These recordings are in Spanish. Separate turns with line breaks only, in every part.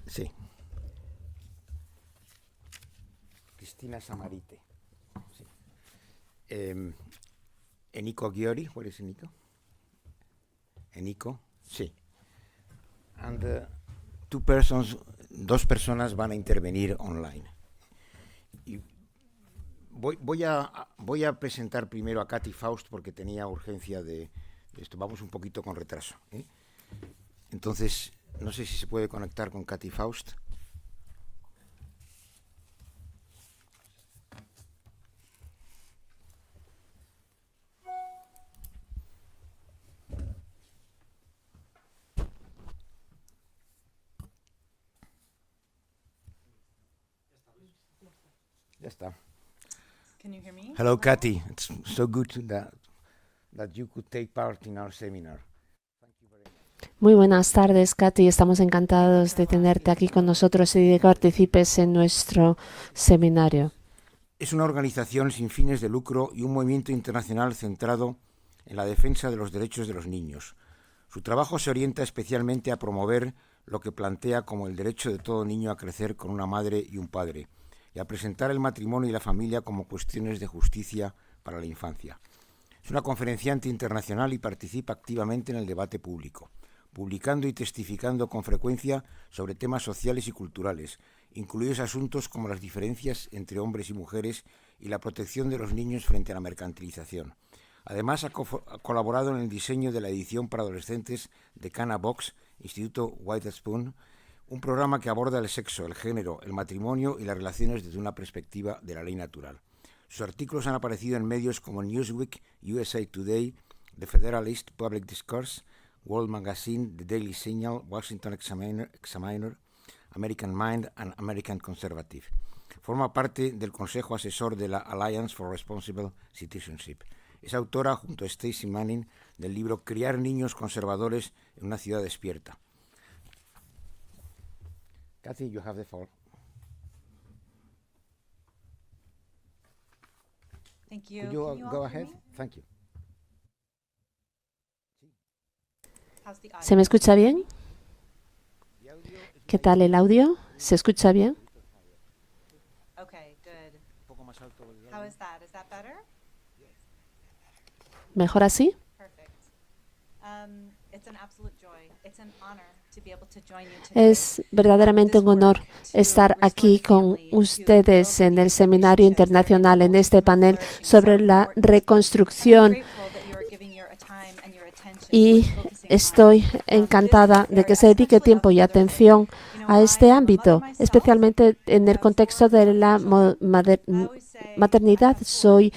Sí. Cristina Samarite. Sí. Enrico Ghiori, where is Enrico? Enrico, sí. And dos personas van a intervenir online. Y voy a presentar primero a Katy Faust porque tenía urgencia de esto. Vamos un poquito con retraso, ¿eh? Entonces, no sé si se puede conectar con Katy Faust. Ya está.
Can you hear me?
Hello, Katy. It's so good that you could take part in our seminar.
Muy buenas tardes, Katy. Estamos encantados de tenerte aquí con nosotros y de que participes en nuestro seminario.
Es una organización sin fines de lucro y un movimiento internacional centrado en la defensa de los derechos de los niños. Su trabajo se orienta especialmente a promover lo que plantea como el derecho de todo niño a crecer con una madre y un padre, y a presentar el matrimonio y la familia como cuestiones de justicia para la infancia. Es una conferenciante internacional y participa activamente en el debate público, publicando y testificando con frecuencia sobre temas sociales y culturales, incluidos asuntos como las diferencias entre hombres y mujeres y la protección de los niños frente a la mercantilización. Además, ha colaborado en el diseño de la edición para adolescentes de Cana Box, Instituto Witherspoon, un programa que aborda el sexo, el género, el matrimonio y las relaciones desde una perspectiva de la ley natural. Sus artículos han aparecido en medios como Newsweek, USA Today, The Federalist, Public Discourse, World Magazine, The Daily Signal, Washington Examiner, American Mind and American Conservative. Forma parte del Consejo Asesor de la Alliance for Responsible Citizenship. Es autora, junto a Stacey Manning, del libro Criar niños conservadores en una ciudad despierta. Kathy, you have the floor.
Thank you.
Could you
Can you all
go
hear
ahead?
me?
Thank you.
How's the audio?
¿Se me escucha bien? ¿Qué tal el audio? ¿Se escucha bien?
Okay, good. How is that? Is that better?
¿Mejor así?
Perfect. It's an absolute joy. It's an honor to be able to join you today.
Es verdaderamente un honor estar aquí con ustedes en el Seminario Internacional, en este panel sobre la reconstrucción. Y estoy encantada de que se dedique tiempo y atención a este ámbito, especialmente en el contexto de la maternidad. Soy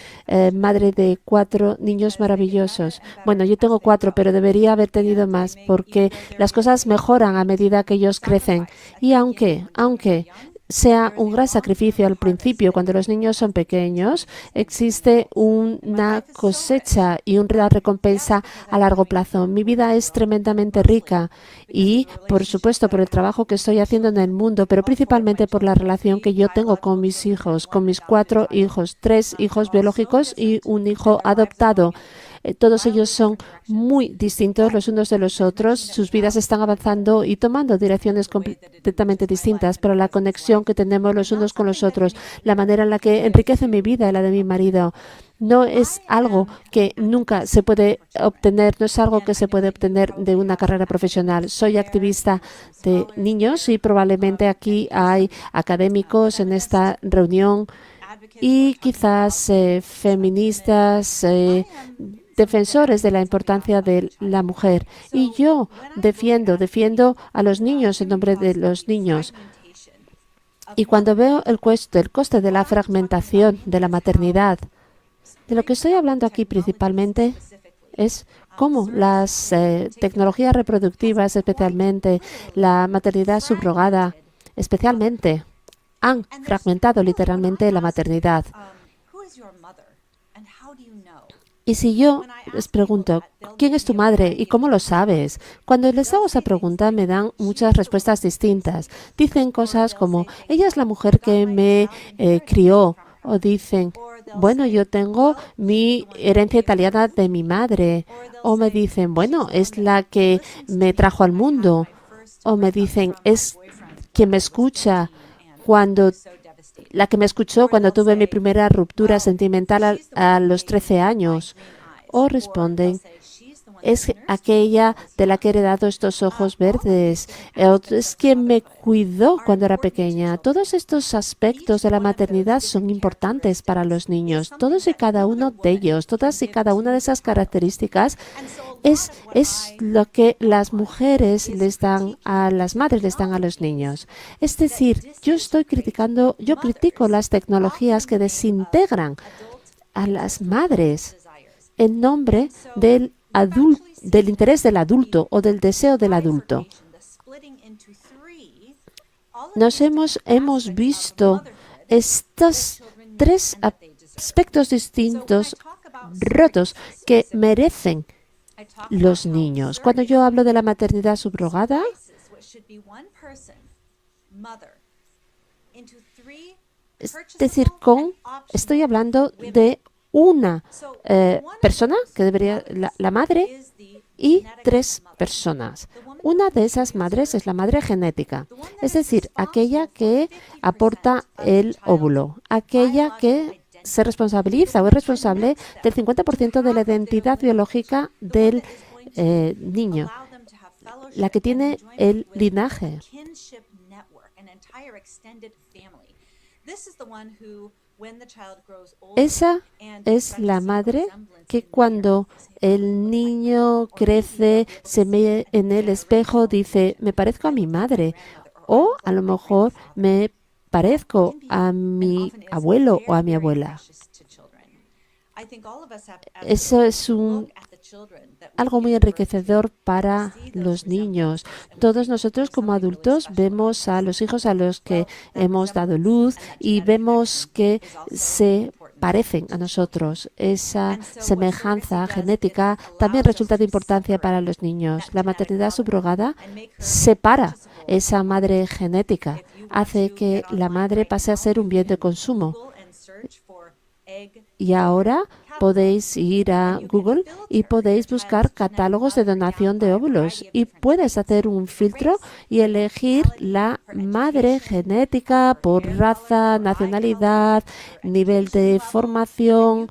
madre de 4 niños maravillosos. Bueno, yo tengo 4, pero debería haber tenido más, porque las cosas mejoran a medida que ellos crecen. Y aunque sea un gran sacrificio al principio, cuando los niños son pequeños, existe una cosecha y una recompensa a largo plazo. Mi vida es tremendamente rica y, por supuesto, por el trabajo que estoy haciendo en el mundo, pero principalmente por la relación que yo tengo con mis hijos, con mis 4 hijos, 3 hijos biológicos y un hijo adoptado. Todos ellos son muy distintos los unos de los otros. Sus vidas están avanzando y tomando direcciones completamente distintas, pero la conexión que tenemos los unos con los otros, la manera en la que enriquece mi vida y la de mi marido, no es algo que nunca se puede obtener, no es algo que se puede obtener de una carrera profesional. Soy activista de niños y probablemente aquí hay académicos en esta reunión y quizás feministas, defensores de la importancia de la mujer. Y yo defiendo a los niños en nombre de los niños. Y cuando veo el coste de la fragmentación de la maternidad, de lo que estoy hablando aquí principalmente es cómo las tecnologías reproductivas, especialmente la maternidad subrogada, especialmente, han fragmentado literalmente la maternidad. Y si yo les pregunto, ¿quién es tu madre y cómo lo sabes? Cuando les hago esa pregunta me dan muchas respuestas distintas. Dicen cosas como, ella es la mujer que me crió. O dicen, bueno, yo tengo mi herencia italiana de mi madre. O me dicen, bueno, es la que me trajo al mundo. O me dicen, es quien me escucha cuando la que me escuchó cuando tuve mi primera ruptura sentimental a los 13 años, o responden, es aquella de la que he heredado estos ojos verdes, es quien me cuidó cuando era pequeña. Todos estos aspectos de la maternidad son importantes para los niños, todos y cada uno de ellos, todas y cada una de esas características es lo que las mujeres les dan a las madres, les dan a los niños. Es decir, yo critico las tecnologías que desintegran a las madres en nombre del interés del adulto o del deseo del adulto. Hemos visto estos tres aspectos distintos rotos que merecen los niños. Cuando yo hablo de la maternidad subrogada, es decir, estoy hablando de una persona, que debería la madre, y tres personas. Una de esas madres es la madre genética, es decir, aquella que aporta el óvulo, aquella que se responsabiliza o es responsable del 50% de la identidad biológica del niño, la que tiene el linaje. Esa es la madre que cuando el niño crece, se ve en el espejo, dice, me parezco a mi madre, o a lo mejor me parezco a mi abuelo o a mi abuela. Eso es algo muy enriquecedor para los niños. Todos nosotros como adultos vemos a los hijos a los que hemos dado luz y vemos que se parecen a nosotros. Esa semejanza genética también resulta de importancia para los niños. La maternidad subrogada separa esa madre genética, hace que la madre pase a ser un bien de consumo. Y ahora podéis ir a Google y podéis buscar catálogos de donación de óvulos y puedes hacer un filtro y elegir la madre genética por raza, nacionalidad, nivel de formación,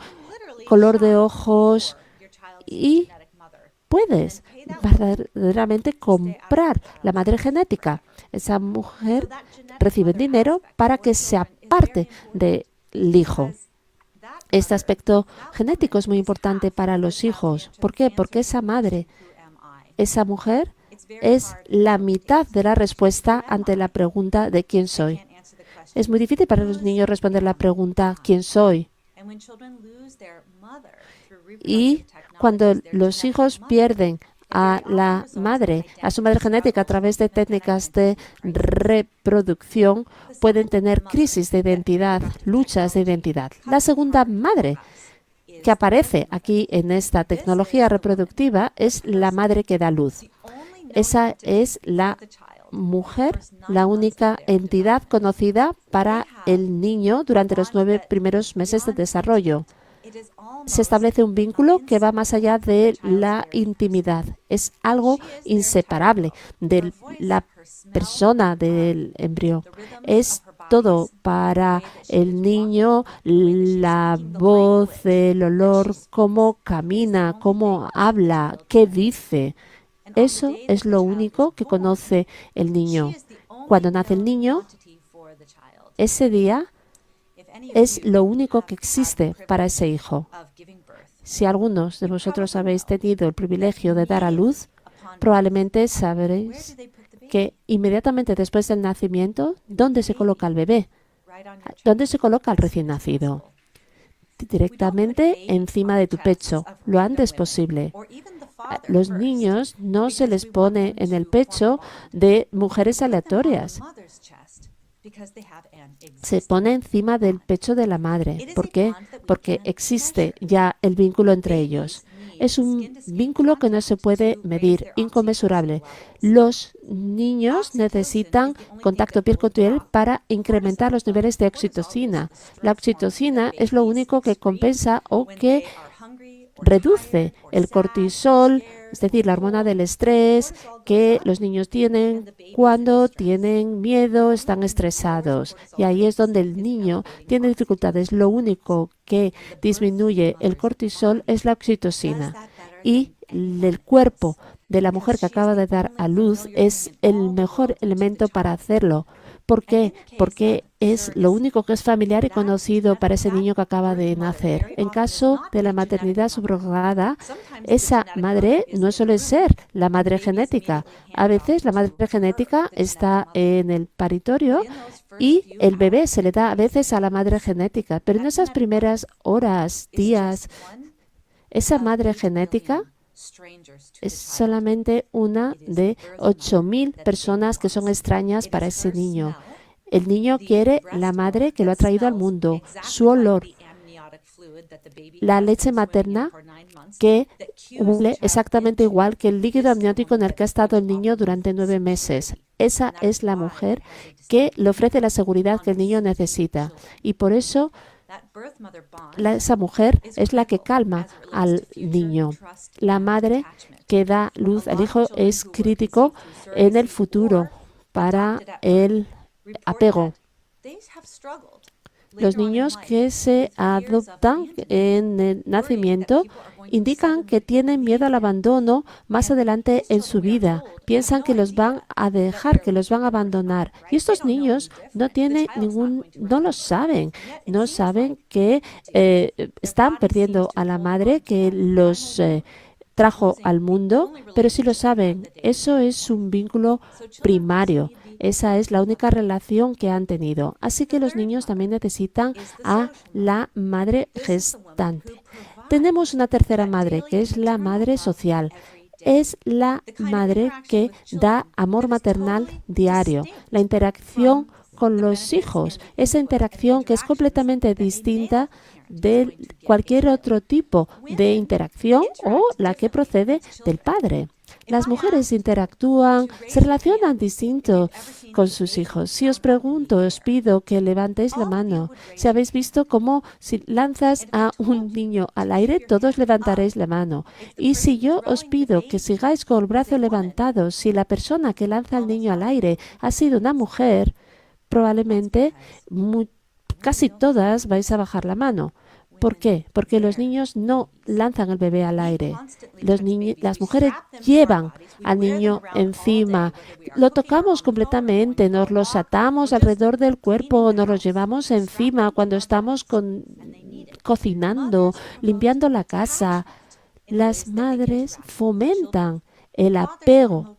color de ojos y puedes verdaderamente comprar la madre genética. Esa mujer recibe dinero para que se aparte del hijo. Este aspecto genético es muy importante para los hijos. ¿Por qué? Porque esa madre, esa mujer, es la mitad de la respuesta ante la pregunta de quién soy. Es muy difícil para los niños responder la pregunta ¿quién soy? Y cuando los hijos pierden a la madre, a su madre genética a través de técnicas de reproducción, pueden tener crisis de identidad, luchas de identidad. La segunda madre que aparece aquí en esta tecnología reproductiva es la madre que da luz. Esa es la mujer, la única entidad conocida para el niño durante los 9 primeros meses de desarrollo. Se establece un vínculo que va más allá de la intimidad. Es algo inseparable de la persona, del embrión. Es todo para el niño, la voz, el olor, cómo camina, cómo habla, qué dice. Eso es lo único que conoce el niño. Cuando nace el niño, ese día es lo único que existe para ese hijo. Si algunos de vosotros habéis tenido el privilegio de dar a luz, probablemente sabréis que inmediatamente después del nacimiento, ¿dónde se coloca el bebé? ¿Dónde se coloca el recién nacido? Directamente encima de tu pecho, lo antes posible. Los niños no se les pone en el pecho de mujeres aleatorias. Se pone encima del pecho de la madre. ¿Por qué? Porque existe ya el vínculo entre ellos. Es un vínculo que no se puede medir, inconmensurable. Los niños necesitan contacto piel con piel para incrementar los niveles de oxitocina. La oxitocina es lo único que compensa o que reduce el cortisol, es decir, la hormona del estrés que los niños tienen cuando tienen miedo, están estresados. Y ahí es donde el niño tiene dificultades. Lo único que disminuye el cortisol es la oxitocina. Y el cuerpo de la mujer que acaba de dar a luz es el mejor elemento para hacerlo. ¿Por qué? Porque es lo único que es familiar y conocido para ese niño que acaba de nacer. En caso de la maternidad subrogada, esa madre no suele ser la madre genética. A veces la madre genética está en el paritorio y el bebé se le da a veces a la madre genética. Pero en esas primeras horas, días, esa madre genética es solamente una de 8.000 personas que son extrañas para ese niño. El niño quiere la madre que lo ha traído al mundo, su olor, la leche materna que huele exactamente igual que el líquido amniótico en el que ha estado el niño durante 9 meses. Esa es la mujer que le ofrece la seguridad que el niño necesita. Y por eso esa mujer es la que calma al niño. La madre que da luz al hijo es crítico en el futuro para el apego. Los niños que se adoptan en el nacimiento indican que tienen miedo al abandono más adelante en su vida. Piensan que los van a dejar, que los van a abandonar. Y estos niños no lo saben. No saben que están perdiendo a la madre que los trajo al mundo, pero sí lo saben. Eso es un vínculo primario. Esa es la única relación que han tenido. Así que los niños también necesitan a la madre gestante. Tenemos una tercera madre, que es la madre social. Es la madre que da amor maternal diario. La interacción con los hijos, esa interacción que es completamente distinta de cualquier otro tipo de interacción o la que procede del padre. Las mujeres interactúan, se relacionan distinto con sus hijos. Si os pregunto, os pido que levantéis la mano. Si habéis visto cómo si lanzas a un niño al aire, todos levantaréis la mano. Y si yo os pido que sigáis con el brazo levantado, si la persona que lanza al niño al aire ha sido una mujer, probablemente casi todas vais a bajar la mano. ¿Por qué? Porque los niños no lanzan al bebé al aire. Las mujeres llevan al niño encima. Lo tocamos completamente, nos los atamos alrededor del cuerpo, nos los llevamos encima cuando estamos cocinando, limpiando la casa. Las madres fomentan el apego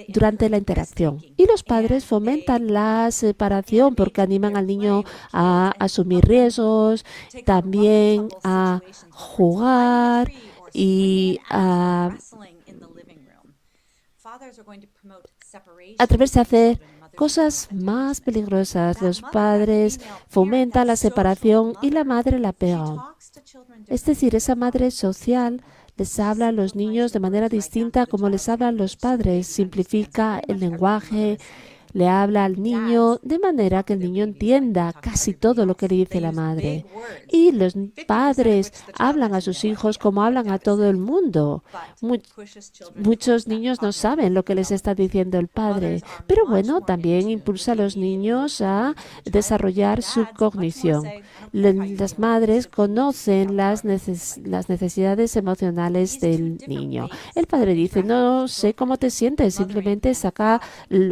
durante la interacción. Y los padres fomentan la separación porque animan al niño a asumir riesgos, también a jugar y a atreverse a hacer cosas más peligrosas. Los padres fomentan la separación y la madre la pega. Es decir, esa madre social les habla a los niños de manera distinta como les hablan los padres. Simplifica el lenguaje, le habla al niño de manera que el niño entienda casi todo lo que le dice la madre. Y los padres hablan a sus hijos como hablan a todo el mundo. Muchos niños no saben lo que les está diciendo el padre, pero bueno, también impulsa a los niños a desarrollar su cognición. Las madres conocen las necesidades emocionales del niño. El padre dice, no sé cómo te sientes, simplemente saca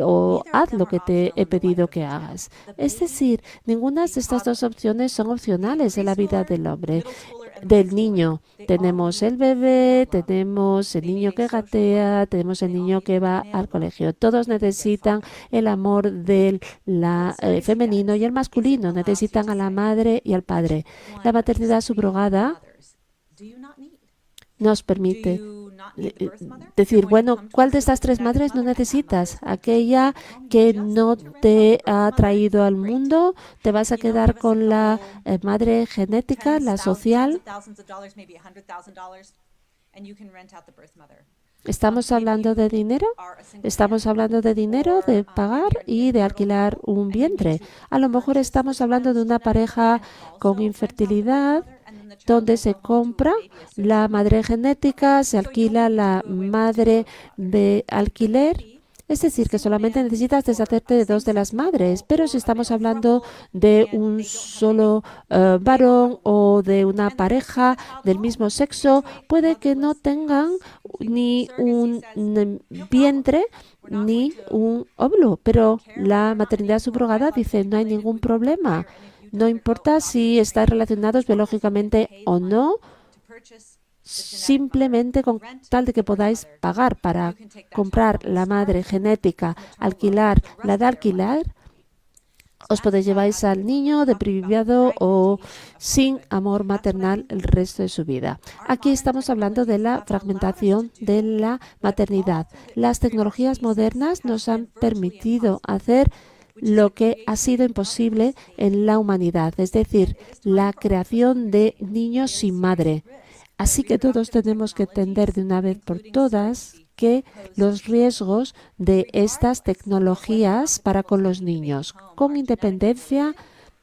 o haz lo que te he pedido que hagas. Es decir, ninguna de estas dos opciones son opcionales en la vida del niño. Tenemos el bebé, tenemos el niño que gatea, tenemos el niño que va al colegio. Todos necesitan el amor del femenino y el masculino. Necesitan a la madre y al padre. La maternidad subrogada nos permite decir, bueno, ¿cuál de estas tres madres no necesitas? Aquella que no te ha traído al mundo, te vas a quedar con la madre genética, la social. ¿Estamos hablando de dinero? Estamos hablando de dinero, de pagar y de alquilar un vientre. A lo mejor estamos hablando de una pareja con infertilidad donde se compra la madre genética, se alquila la madre de alquiler. Es decir, que solamente necesitas deshacerte de 2 de las madres, pero si estamos hablando de un solo varón o de una pareja del mismo sexo, puede que no tengan ni un vientre ni un óvulo, pero la maternidad subrogada dice no hay ningún problema. No importa si están relacionados biológicamente o no, simplemente con tal de que podáis pagar para comprar la madre genética, alquilar la de alquilar, os podéis llevar al niño de privado o sin amor maternal el resto de su vida. Aquí estamos hablando de la fragmentación de la maternidad. Las tecnologías modernas nos han permitido hacer lo que ha sido imposible en la humanidad, es decir, la creación de niños sin madre. Así que todos tenemos que entender de una vez por todas que los riesgos de estas tecnologías para con los niños, con independencia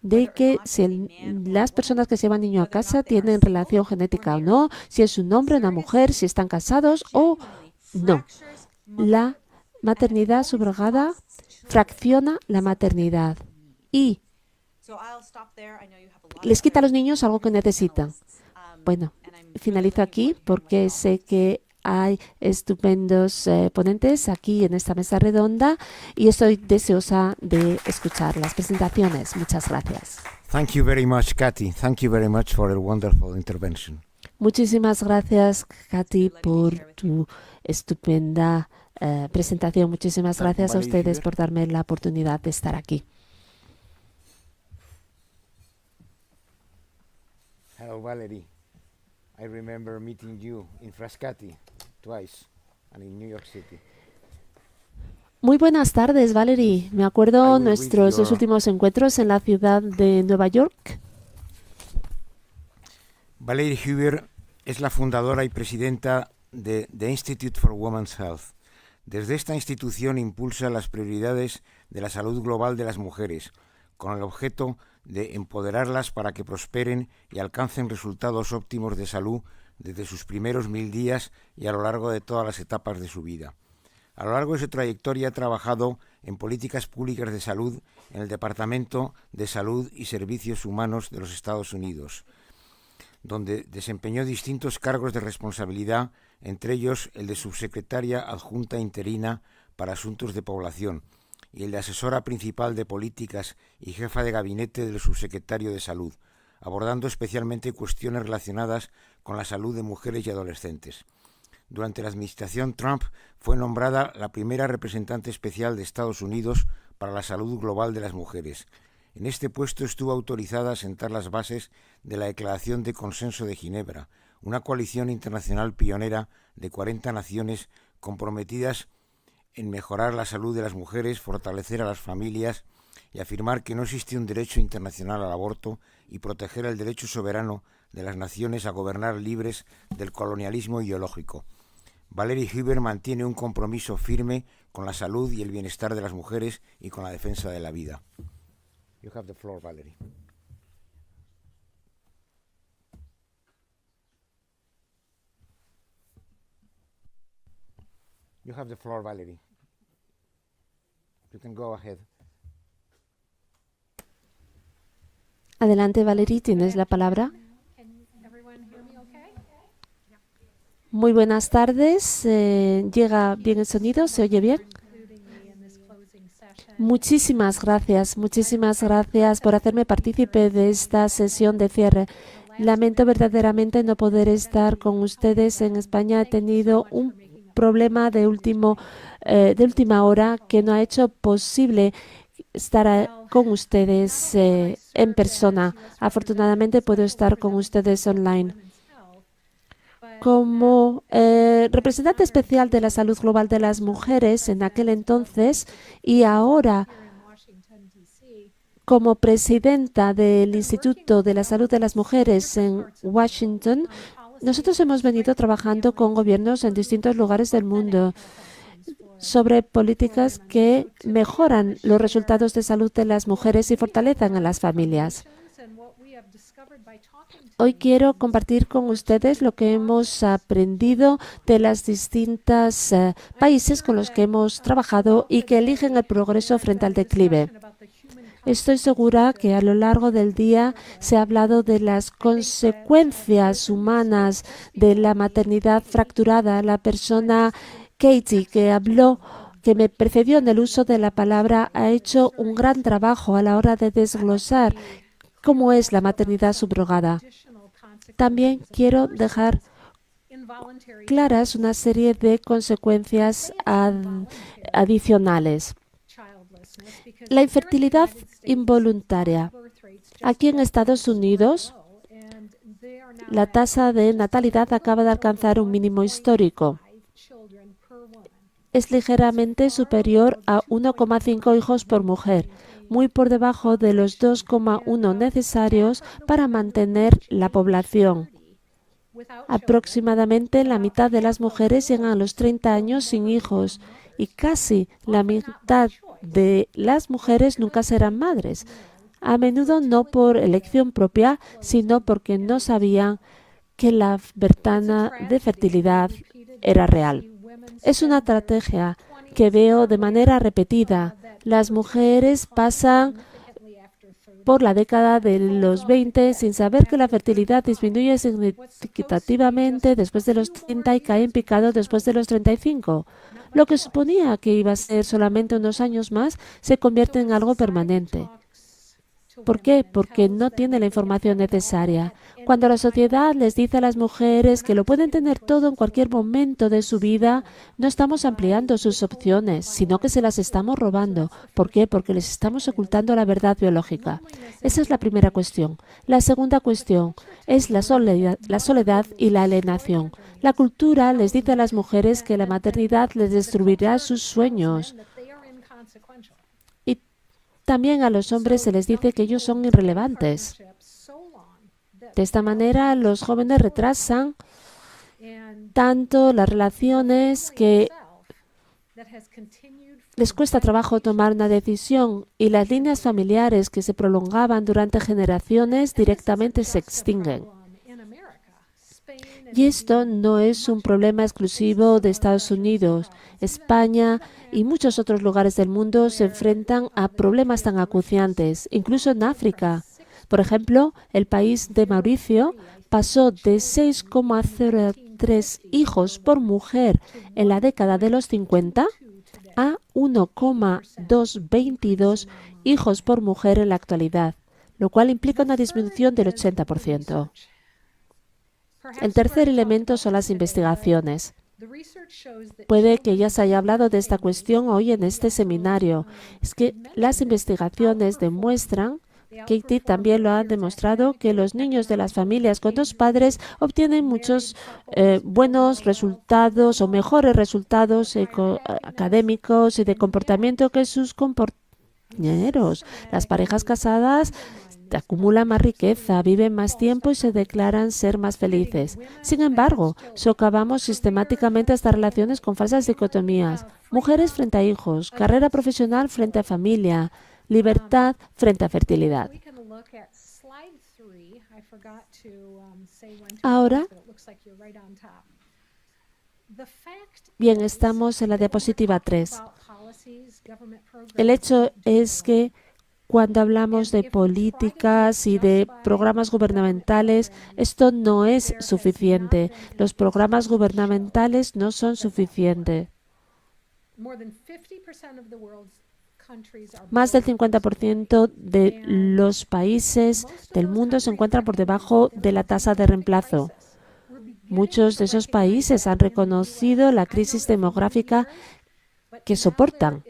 de que si las personas que se llevan niño a casa tienen relación genética o no, si es un hombre o una mujer, si están casados o no. La maternidad subrogada fracciona la maternidad y les quita a los niños algo que necesitan. Bueno, finalizo aquí porque sé que hay estupendos ponentes aquí en esta mesa redonda y estoy deseosa de escuchar las presentaciones. Muchas gracias.
Thank you very much, Katy. Thank you very much for a wonderful intervention.
Muchísimas gracias, Katy, por tu estupenda presentación. Muchísimas gracias a ustedes por darme la oportunidad de estar aquí.
Hello, Valerie. I remember meeting you in Frascati twice and in New York City.
Muy buenas tardes, Valerie. Me acuerdo nuestros 2 últimos encuentros en la ciudad de Nueva York.
Valerie Huber es la fundadora y presidenta de The Institute for Women's Health. Desde esta institución impulsa las prioridades de la salud global de las mujeres, con el objeto de empoderarlas para que prosperen y alcancen resultados óptimos de salud desde sus primeros 1000 días y a lo largo de todas las etapas de su vida. A lo largo de su trayectoria ha trabajado en políticas públicas de salud en el Departamento de Salud y Servicios Humanos de los Estados Unidos, donde desempeñó distintos cargos de responsabilidad, entre ellos el de subsecretaria adjunta interina para Asuntos de Población y el de asesora principal de políticas y jefa de gabinete del subsecretario de Salud, abordando especialmente cuestiones relacionadas con la salud de mujeres y adolescentes. Durante la administración Trump fue nombrada la primera representante especial de Estados Unidos para la salud global de las mujeres. En este puesto estuvo autorizada a sentar las bases de la Declaración de Consenso de Ginebra, una coalición internacional pionera de 40 naciones comprometidas en mejorar la salud de las mujeres, fortalecer a las familias y afirmar que no existe un derecho internacional al aborto y proteger el derecho soberano de las naciones a gobernar libres del colonialismo ideológico. Valerie Huber mantiene un compromiso firme con la salud y el bienestar de las mujeres y con la defensa de la vida. You have the floor, Valerie. You have the floor, Valerie. You can go ahead.
Adelante, Valerie, tienes la palabra. Muy buenas tardes. ¿Llega bien el sonido? ¿Se oye bien? Muchísimas gracias por hacerme partícipe de esta sesión de cierre. Lamento verdaderamente no poder estar con ustedes en España. He tenido un problema de última hora que no ha hecho posible estar con ustedes en persona. Afortunadamente puedo estar con ustedes online. Como representante especial de la salud global de las mujeres en aquel entonces y ahora como presidenta del Instituto de la Salud de las Mujeres en Washington, nosotros hemos venido trabajando con gobiernos en distintos lugares del mundo sobre políticas que mejoran los resultados de salud de las mujeres y fortalecen a las familias. Hoy quiero compartir con ustedes lo que hemos aprendido de los distintos países con los que hemos trabajado y que eligen el progreso frente al declive. Estoy segura que a lo largo del día se ha hablado de las consecuencias humanas de la maternidad fracturada. La persona Katie que me precedió en el uso de la palabra, ha hecho un gran trabajo a la hora de desglosar cómo es la maternidad subrogada. También quiero dejar claras una serie de consecuencias adicionales. La infertilidad involuntaria. Aquí en Estados Unidos, la tasa de natalidad acaba de alcanzar un mínimo histórico. Es ligeramente superior a 1,5 hijos por mujer, muy por debajo de los 2,1 necesarios para mantener la población. Aproximadamente la mitad de las mujeres llegan a los 30 años sin hijos y casi la mitad de las mujeres nunca serán madres, a menudo no por elección propia, sino porque no sabían que la ventana de fertilidad era real. Es una estrategia que veo de manera repetida. Las mujeres pasan por la década de los 20 sin saber que la fertilidad disminuye significativamente después de los 30 y cae en picado después de los 35. Lo que suponía que iba a ser solamente unos años más se convierte en algo permanente. ¿Por qué? Porque no tiene la información necesaria. Cuando la sociedad les dice a las mujeres que lo pueden tener todo en cualquier momento de su vida, no estamos ampliando sus opciones, sino que se las estamos robando. ¿Por qué? Porque les estamos ocultando la verdad biológica. Esa es la primera cuestión. La segunda cuestión es la soledad y la alienación. La cultura les dice a las mujeres que la maternidad les destruirá sus sueños. También a los hombres se les dice que ellos son irrelevantes. De esta manera, los jóvenes retrasan tanto las relaciones que les cuesta trabajo tomar una decisión y las líneas familiares que se prolongaban durante generaciones directamente se extinguen. Y esto no es un problema exclusivo de Estados Unidos. España y muchos otros lugares del mundo se enfrentan a problemas tan acuciantes, incluso en África. Por ejemplo, el país de Mauricio pasó de 6,03 hijos por mujer en la década de los 50 a 1,222 hijos por mujer en la actualidad, lo cual implica una disminución del 80%. El tercer elemento son las investigaciones. Puede que ya se haya hablado de esta cuestión hoy en este seminario. Es que las investigaciones demuestran, Katie también lo ha demostrado, que los niños de las familias con dos padres obtienen muchos buenos resultados o mejores resultados académicos y de comportamiento que sus compañeros. Las parejas casadas acumulan más riqueza, viven más tiempo y se declaran ser más felices. Sin embargo, socavamos sistemáticamente estas relaciones con falsas dicotomías. Mujeres frente a hijos, carrera profesional frente a familia, libertad frente a fertilidad. Ahora, bien, estamos en la diapositiva 3. El hecho es que cuando hablamos de políticas y de programas gubernamentales, esto no es suficiente. Los programas gubernamentales no son suficientes. Más del 50% de los países del mundo se encuentran por debajo de la tasa de reemplazo. Muchos de esos países han reconocido la crisis demográfica que soportan.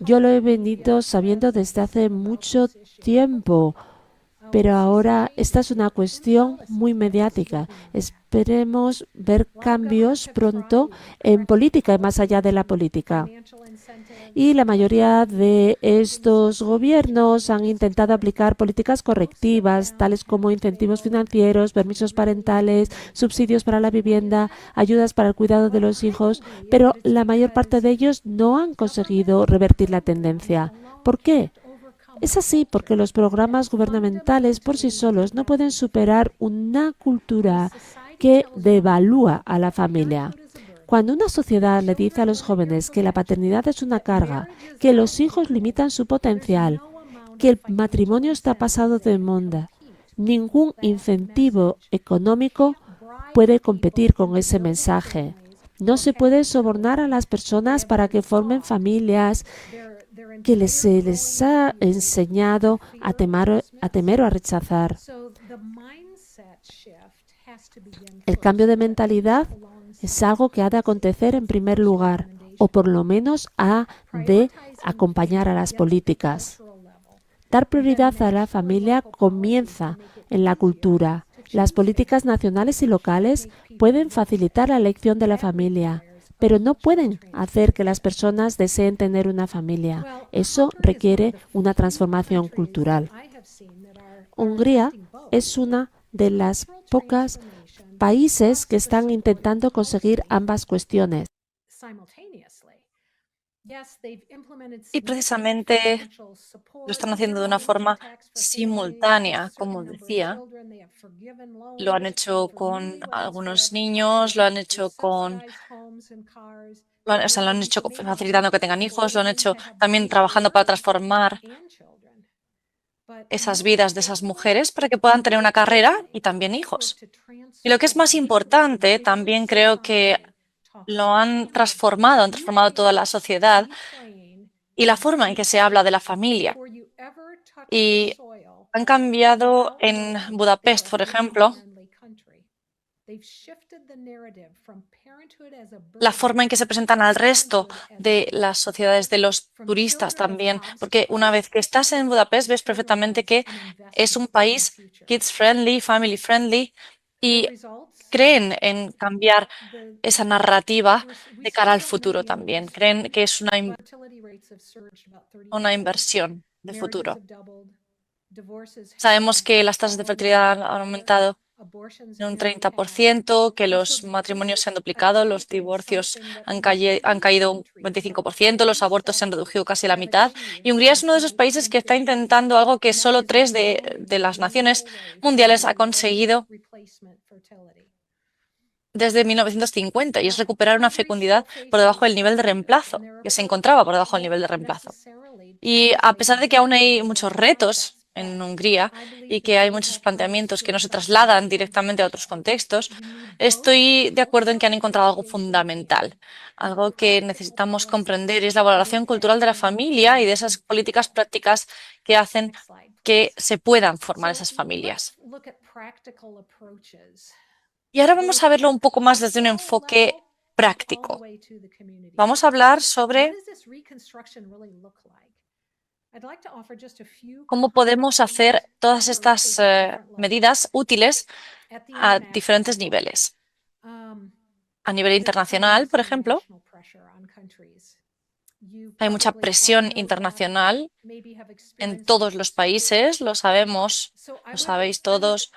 Yo lo he venido sabiendo desde hace mucho tiempo, pero ahora esta es una cuestión muy mediática. Esperemos ver cambios pronto en política y más allá de la política. Y la mayoría de estos gobiernos han intentado aplicar políticas correctivas, tales como incentivos financieros, permisos parentales, subsidios para la vivienda, ayudas para el cuidado de los hijos, pero la mayor parte de ellos no han conseguido revertir la tendencia. ¿Por qué? Es así porque los programas gubernamentales por sí solos no pueden superar una cultura que devalúa a la familia. Cuando una sociedad le dice a los jóvenes que la paternidad es una carga, que los hijos limitan su potencial, que el matrimonio está pasado de moda, ningún incentivo económico puede competir con ese mensaje. No se puede sobornar a las personas para que formen familias que se les ha enseñado a temer o a rechazar. El cambio de mentalidad es algo que ha de acontecer en primer lugar, o por lo menos ha de acompañar a las políticas. Dar prioridad a la familia comienza en la cultura. Las políticas nacionales y locales pueden facilitar la elección de la familia, pero no pueden hacer que las personas deseen tener una familia. Eso requiere una transformación cultural. Hungría es una de las pocas países que están intentando conseguir ambas cuestiones.
Y precisamente lo están haciendo de una forma simultánea, como decía. Lo han hecho con algunos niños, lo han hecho lo han hecho facilitando que tengan hijos, lo han hecho también trabajando para transformar esas vidas de esas mujeres para que puedan tener una carrera y también hijos. Y lo que es más importante, también creo que lo han transformado toda la sociedad y la forma en que se habla de la familia. Y han cambiado en Budapest, por ejemplo, la forma en que se presentan al resto de las sociedades, de los turistas también, porque una vez que estás en Budapest ves perfectamente que es un país kids friendly, family friendly, y creen en cambiar esa narrativa de cara al futuro también. Creen que es una inversión de futuro. Sabemos que las tasas de fertilidad han aumentado en un 30%, que los matrimonios se han duplicado, los divorcios han caído un 25%, los abortos se han reducido casi a la mitad. Y Hungría es uno de esos países que está intentando algo que solo 3 de las naciones mundiales ha conseguido desde 1950, y es recuperar una fecundidad por debajo del nivel de reemplazo, que se encontraba por debajo del nivel de reemplazo. Y a pesar de que aún hay muchos retos en Hungría y que hay muchos planteamientos que no se trasladan directamente a otros contextos, estoy de acuerdo en que han encontrado algo fundamental, algo que necesitamos comprender, es la valoración cultural de la familia y de esas políticas prácticas que hacen que se puedan formar esas familias. Y ahora vamos a verlo un poco más desde un enfoque práctico. Vamos a hablar sobre cómo podemos hacer todas estas medidas útiles a diferentes niveles. A nivel internacional, por ejemplo, hay mucha presión internacional en todos los países, lo sabemos, lo sabéis todos.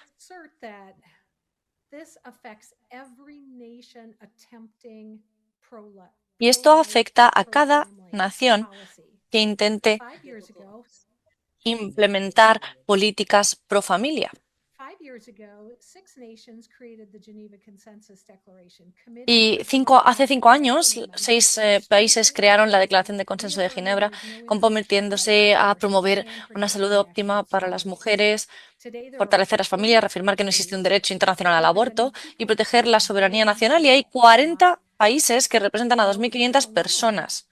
Y esto afecta a cada nación que intente implementar políticas pro familia. Y hace 5 años, 6 países crearon la Declaración de Consenso de Ginebra, comprometiéndose a promover una salud óptima para las mujeres, fortalecer las familias, reafirmar que no existe un derecho internacional al aborto y proteger la soberanía nacional. Y hay 40 países que representan a 2.500 personas.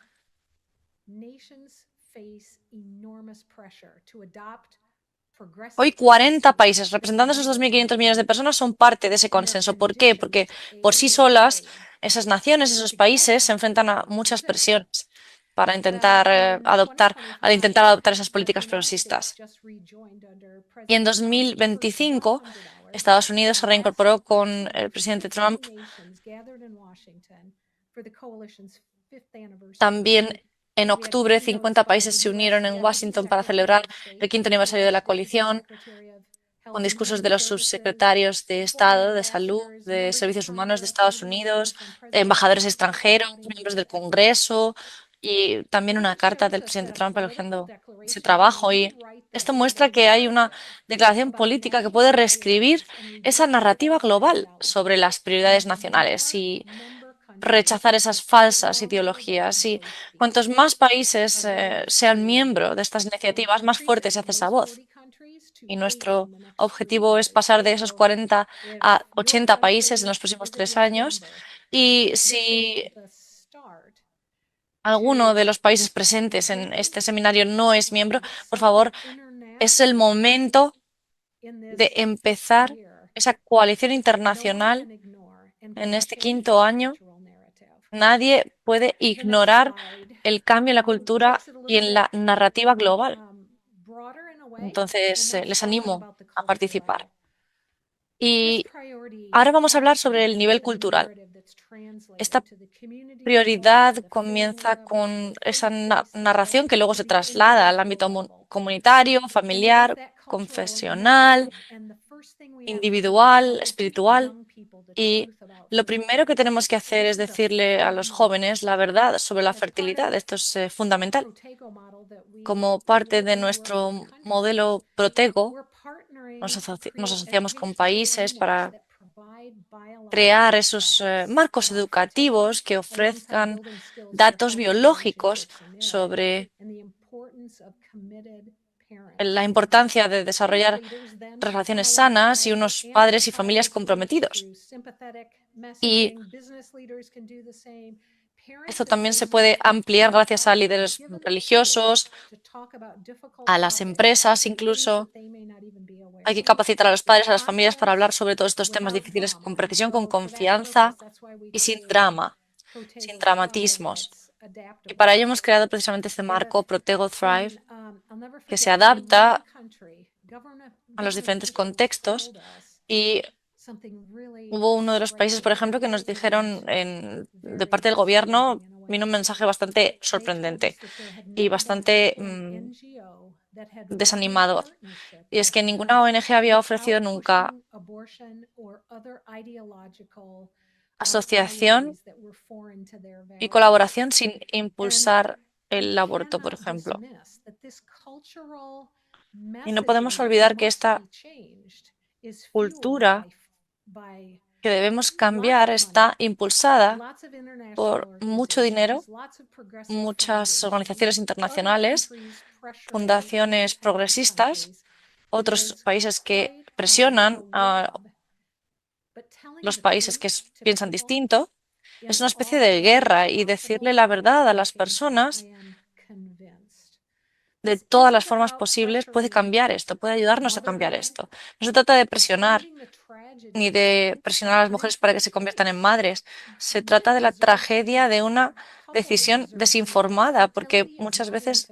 Hoy 40 países representando a esos 2.500 millones de personas son parte de ese consenso. ¿Por qué? Porque por sí solas esas naciones, esos países se enfrentan a muchas presiones para intentar adoptar esas políticas progresistas. Y en 2025 Estados Unidos se reincorporó con el presidente Trump. También en octubre, 50 países se unieron en Washington para celebrar el 5º aniversario de la coalición, con discursos de los subsecretarios de Estado, de Salud, de Servicios Humanos de Estados Unidos, embajadores extranjeros, miembros del Congreso, y también una carta del presidente Trump elogiando ese trabajo. Y esto muestra que hay una declaración política que puede reescribir esa narrativa global sobre las prioridades nacionales y rechazar esas falsas ideologías. Y cuantos más países sean miembros de estas iniciativas, más fuerte se hace esa voz. Y nuestro objetivo es pasar de esos 40 a 80 países en los próximos 3 años. Y si alguno de los países presentes en este seminario no es miembro, por favor, es el momento de empezar esa coalición internacional en este 5.º año. Nadie puede ignorar el cambio en la cultura y en la narrativa global. Entonces, les animo a participar. Y ahora vamos a hablar sobre el nivel cultural. Esta prioridad comienza con esa narración que luego se traslada al ámbito comunitario, familiar, confesional, individual, espiritual. Y lo primero que tenemos que hacer es decirle a los jóvenes la verdad sobre la fertilidad. Esto es fundamental. Como parte de nuestro modelo Protego, nos asociamos con países para crear esos marcos educativos que ofrezcan datos biológicos sobre la importancia de desarrollar relaciones sanas y unos padres y familias comprometidos. Y esto también se puede ampliar gracias a líderes religiosos, a las empresas incluso. Hay que capacitar a los padres, a las familias para hablar sobre todos estos temas difíciles con precisión, con confianza y sin drama, sin dramatismos. Y para ello hemos creado precisamente este marco Protego Thrive, que se adapta a los diferentes contextos. Y hubo uno de los países, por ejemplo, que nos dijeron de parte del gobierno, vino un mensaje bastante sorprendente y bastante desanimador. Y es que ninguna ONG había ofrecido nunca asociación y colaboración sin impulsar el aborto, por ejemplo. Y no podemos olvidar que esta cultura que debemos cambiar está impulsada por mucho dinero, muchas organizaciones internacionales, fundaciones progresistas, otros países que presionan a los países que piensan distinto. Es una especie de guerra y decirle la verdad a las personas de todas las formas posibles puede cambiar esto, puede ayudarnos a cambiar esto. No se trata de presionar ni de presionar a las mujeres para que se conviertan en madres. Se trata de la tragedia de una decisión desinformada, porque muchas veces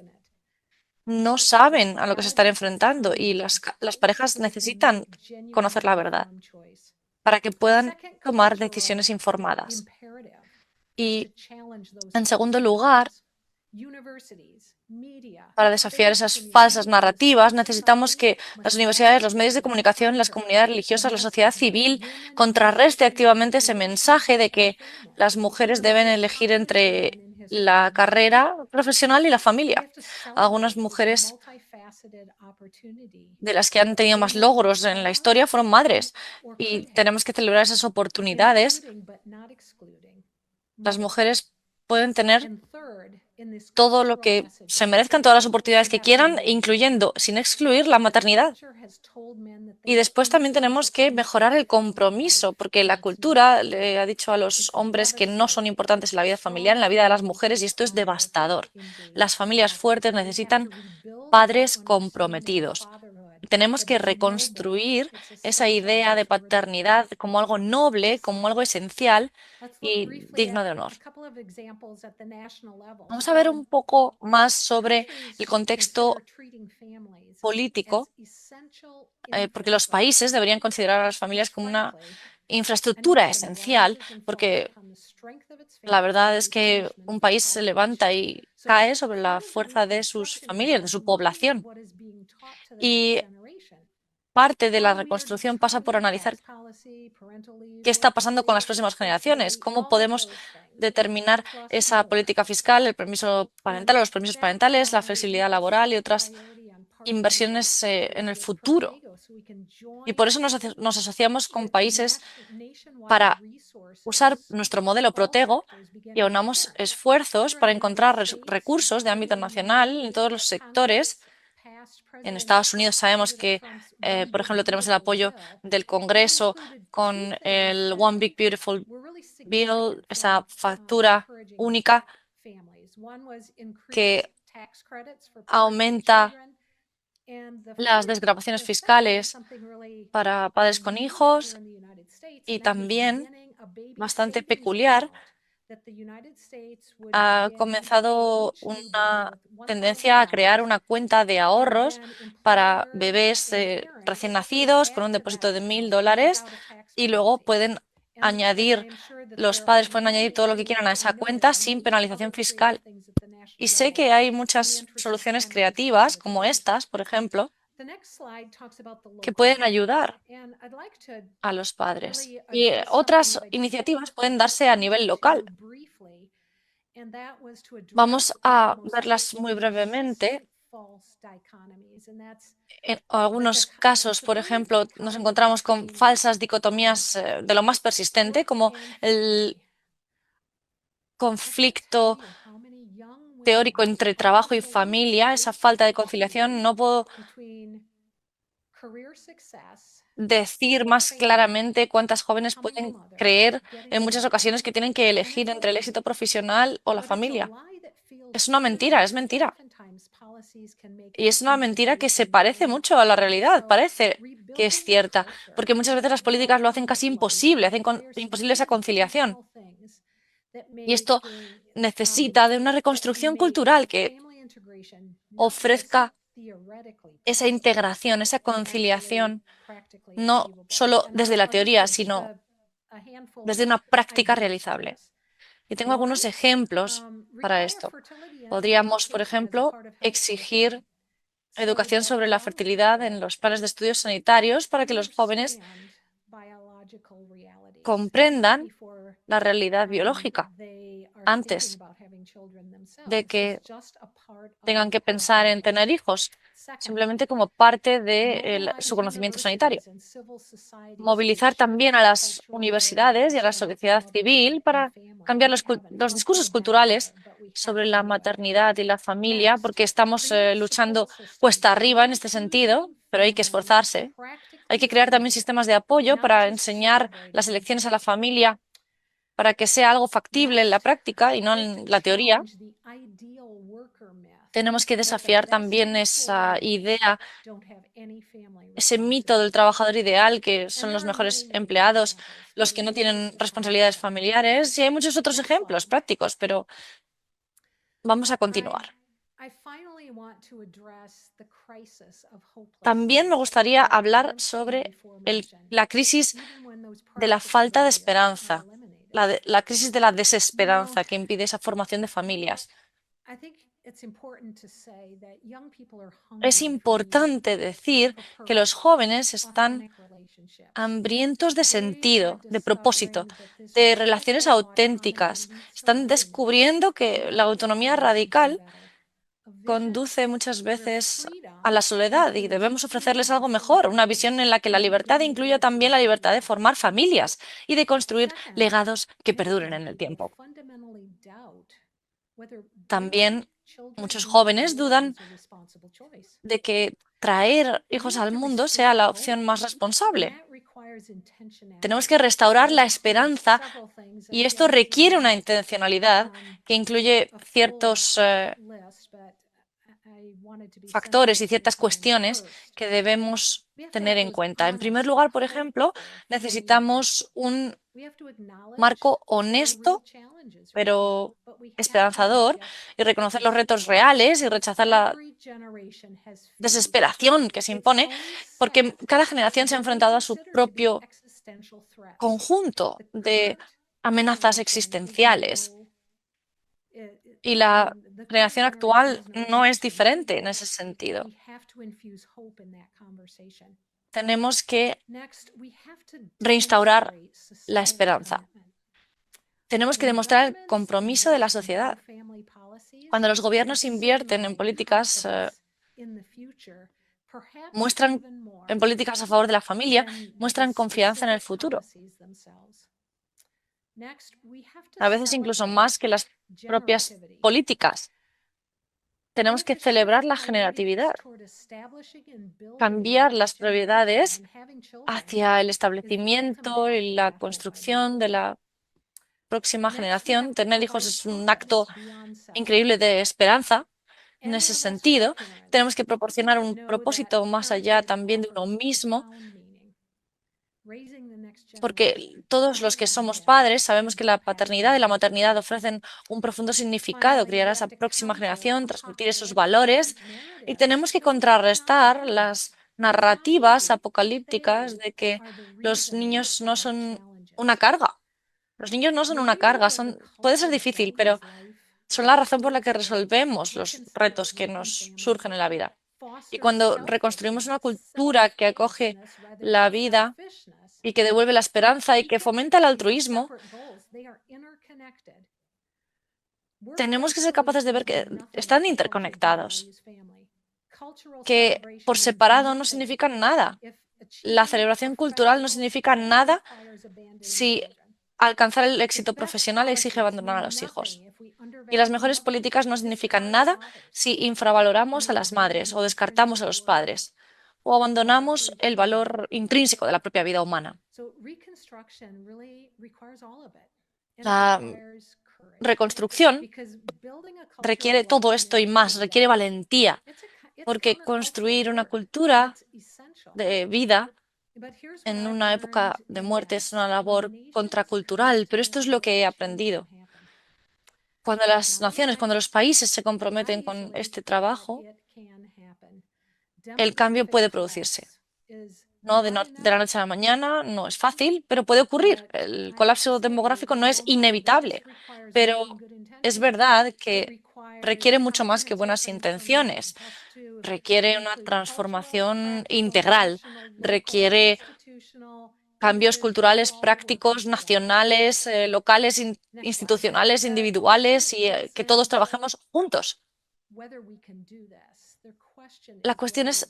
no saben a lo que se están enfrentando y las parejas necesitan conocer la verdad para que puedan tomar decisiones informadas. Y, en segundo lugar, para desafiar esas falsas narrativas, necesitamos que las universidades, los medios de comunicación, las comunidades religiosas, la sociedad civil contrarreste activamente ese mensaje de que las mujeres deben elegir entre la carrera profesional y la familia. Algunas mujeres de las que han tenido más logros en la historia fueron madres y tenemos que celebrar esas oportunidades. Las mujeres pueden tener todo lo que se merezcan, todas las oportunidades que quieran, incluyendo, sin excluir, la maternidad. Y después también tenemos que mejorar el compromiso, porque la cultura le ha dicho a los hombres que no son importantes en la vida familiar, en la vida de las mujeres, y esto es devastador. Las familias fuertes necesitan padres comprometidos. Tenemos que reconstruir esa idea de paternidad como algo noble, como algo esencial y digno de honor. Vamos a ver un poco más sobre el contexto político, porque los países deberían considerar a las familias como una infraestructura esencial, porque la verdad es que un país se levanta y cae sobre la fuerza de sus familias, de su población. Y parte de la reconstrucción pasa por analizar qué está pasando con las próximas generaciones, cómo podemos determinar esa política fiscal, el permiso parental o los permisos parentales, la flexibilidad laboral y otras inversiones en el futuro. Y por eso nos asociamos con países para usar nuestro modelo Protego y aunamos esfuerzos para encontrar recursos de ámbito nacional en todos los sectores. En Estados Unidos sabemos que, por ejemplo, tenemos el apoyo del Congreso con el One Big Beautiful Bill, esa factura única que aumenta las desgravaciones fiscales para padres con hijos y también, bastante peculiar, ha comenzado una tendencia a crear una cuenta de ahorros para bebés recién nacidos con un depósito de $1,000 y luego los padres pueden añadir todo lo que quieran a esa cuenta sin penalización fiscal. Y sé que hay muchas soluciones creativas como estas, por ejemplo, que pueden ayudar a los padres. Y otras iniciativas pueden darse a nivel local. Vamos a verlas muy brevemente. En algunos casos, por ejemplo, nos encontramos con falsas dicotomías de lo más persistente, como el conflicto teórico entre trabajo y familia, esa falta de conciliación. No puedo decir más claramente cuántas jóvenes pueden creer en muchas ocasiones que tienen que elegir entre el éxito profesional o la familia. Es una mentira, es mentira. Y es una mentira que se parece mucho a la realidad, parece que es cierta, porque muchas veces las políticas lo hacen casi imposible, hacen imposible esa conciliación. Y esto necesita de una reconstrucción cultural que ofrezca esa integración, esa conciliación, no solo desde la teoría, sino desde una práctica realizable. Y tengo algunos ejemplos para esto. Podríamos, por ejemplo, exigir educación sobre la fertilidad en los planes de estudios sanitarios para que los jóvenes comprendan la realidad biológica antes de que tengan que pensar en tener hijos, simplemente como parte de su conocimiento sanitario. Movilizar también a las universidades y a la sociedad civil para cambiar los discursos culturales sobre la maternidad y la familia, porque estamos luchando cuesta arriba en este sentido, pero hay que esforzarse. Hay que crear también sistemas de apoyo para enseñar las elecciones a la familia, para que sea algo factible en la práctica y no en la teoría. Tenemos que desafiar también esa idea, ese mito del trabajador ideal, que son los mejores empleados, los que no tienen responsabilidades familiares. Y hay muchos otros ejemplos prácticos, pero vamos a continuar. También me gustaría hablar sobre la crisis de la falta de esperanza, la crisis de la desesperanza que impide esa formación de familias. Es importante decir que los jóvenes están hambrientos de sentido, de propósito, de relaciones auténticas. Están descubriendo que la autonomía radical conduce muchas veces a la soledad y debemos ofrecerles algo mejor, una visión en la que la libertad incluya también la libertad de formar familias y de construir legados que perduren en el tiempo. También muchos jóvenes dudan de que traer hijos al mundo sea la opción más responsable. Tenemos que restaurar la esperanza y esto requiere una intencionalidad que incluye ciertos factores y ciertas cuestiones que debemos tener en cuenta. En primer lugar, por ejemplo, necesitamos un marco honesto pero esperanzador y reconocer los retos reales y rechazar la desesperación que se impone, porque cada generación se ha enfrentado a su propio conjunto de amenazas existenciales. Y la generación actual no es diferente en ese sentido. tenemos que reinstaurar la esperanza. Tenemos que demostrar el compromiso de la sociedad. Cuando los gobiernos invierten en políticas, muestran en políticas a favor de la familia, muestran confianza en el futuro. A veces incluso más que las propias políticas. Tenemos que celebrar la generatividad, cambiar las prioridades hacia el establecimiento y la construcción de la próxima generación. Tener hijos es un acto increíble de esperanza. En ese sentido, tenemos que proporcionar un propósito más allá también de uno mismo, porque todos los que somos padres sabemos que la paternidad y la maternidad ofrecen un profundo significado, criar a esa próxima generación, transmitir esos valores, y tenemos que contrarrestar las narrativas apocalípticas de que los niños no son una carga. Los niños no son una carga, puede ser difícil, pero son la razón por la que resolvemos los retos que nos surgen en la vida. Y cuando reconstruimos una cultura que acoge la vida y que devuelve la esperanza y que fomenta el altruismo, tenemos que ser capaces de ver que están interconectados, que por separado no significan nada. La celebración cultural no significa nada si alcanzar el éxito profesional exige abandonar a los hijos. Y las mejores políticas no significan nada si infravaloramos a las madres o descartamos a los padres o abandonamos el valor intrínseco de la propia vida humana. La reconstrucción requiere todo esto y más, requiere valentía, porque construir una cultura de vida en una época de muerte es una labor contracultural, pero esto es lo que he aprendido. Cuando las naciones, cuando los países se comprometen con este trabajo, el cambio puede producirse. No de la noche a la mañana, no es fácil, pero puede ocurrir. El colapso demográfico no es inevitable, pero es verdad que requiere mucho más que buenas intenciones. Requiere una transformación integral, requiere cambios culturales, prácticos, nacionales, locales, institucionales, individuales y que todos trabajemos juntos. La cuestión es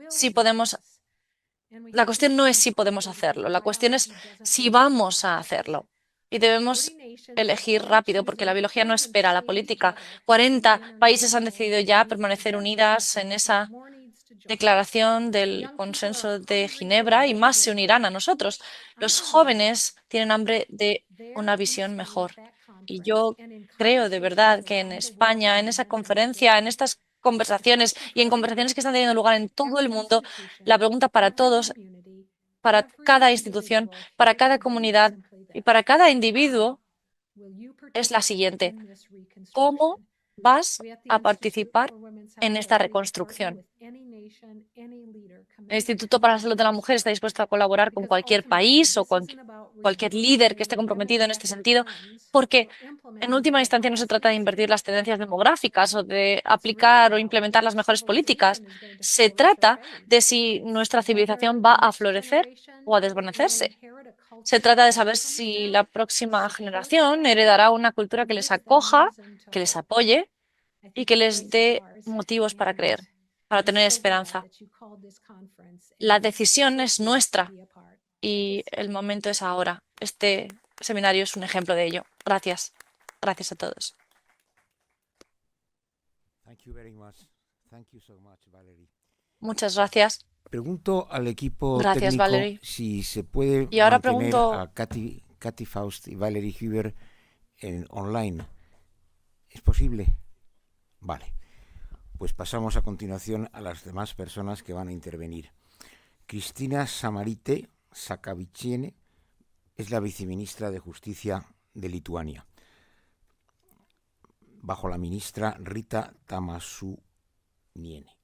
si podemos. La cuestión no es si podemos hacerlo, la cuestión es si vamos a hacerlo. Y debemos elegir rápido, porque la biología no espera a la política. 40 países han decidido ya permanecer unidas en esa declaración del consenso de Ginebra y más se unirán a nosotros. Los jóvenes tienen hambre de una visión mejor. Y yo creo de verdad que en España, en esa conferencia, en estas conversaciones y en conversaciones que están teniendo lugar en todo el mundo, la pregunta para todos, para cada institución, para cada comunidad y para cada individuo es la siguiente: ¿cómo vas a participar en esta reconstrucción? El Instituto para la Salud de la Mujer está dispuesto a colaborar con cualquier país o con cualquier líder que esté comprometido en este sentido, porque en última instancia no se trata de invertir las tendencias demográficas o de aplicar o implementar las mejores políticas. Se trata de si nuestra civilización va a florecer o a desvanecerse. Se trata de saber si la próxima generación heredará una cultura que les acoja, que les apoye y que les dé motivos para creer, para tener esperanza. La decisión es nuestra y el momento es ahora. Este seminario es un ejemplo de ello. Gracias. Gracias a todos. Muchas gracias.
Pregunto al equipo
Gracias,
técnico
Valerie.
si se puede
Y ahora
mantener
pregunto
a Katy Faust y Valerie Huber online. ¿Es posible? Vale. Pues pasamos a continuación a las demás personas que van a intervenir. Cristina Samarite Sakaviciene es la viceministra de Justicia de Lituania, bajo la ministra Rita Tamasuniene.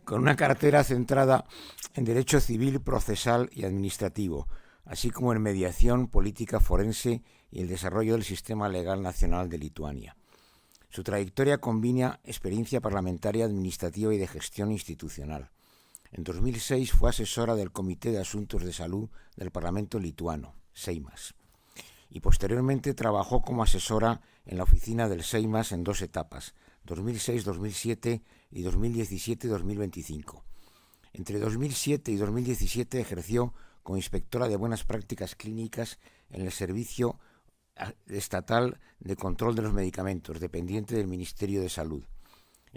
Con una cartera centrada en derecho civil, procesal y administrativo, así como en mediación, política forense y el desarrollo del sistema legal nacional de Lituania. Su trayectoria combina experiencia parlamentaria, administrativa y de gestión institucional. En 2006 fue asesora del Comité de Asuntos de Salud del Parlamento lituano, Seimas, y posteriormente trabajó como asesora en la oficina del Seimas en 2 etapas, 2006-2007 y 2017-2025. Entre 2007 y 2017 ejerció como inspectora de buenas prácticas clínicas en el Servicio Estatal de Control de los Medicamentos, dependiente del Ministerio de Salud.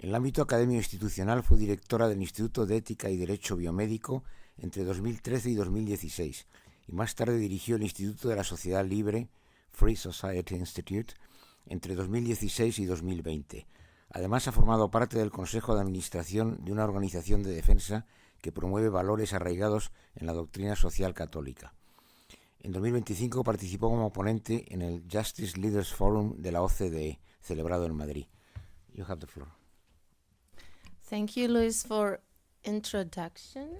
En el ámbito académico institucional fue directora del Instituto de Ética y Derecho Biomédico entre 2013 y 2016, y más tarde dirigió el Instituto de la Sociedad Libre, Free Society Institute, entre 2016 y 2020. Además, ha formado parte del Consejo de Administración de una organización de defensa que promueve valores arraigados en la doctrina social católica. En 2025 participó como ponente en el Justice Leaders Forum de la OCDE, celebrado en Madrid. You have the floor.
Thank you, Luis, for introduction.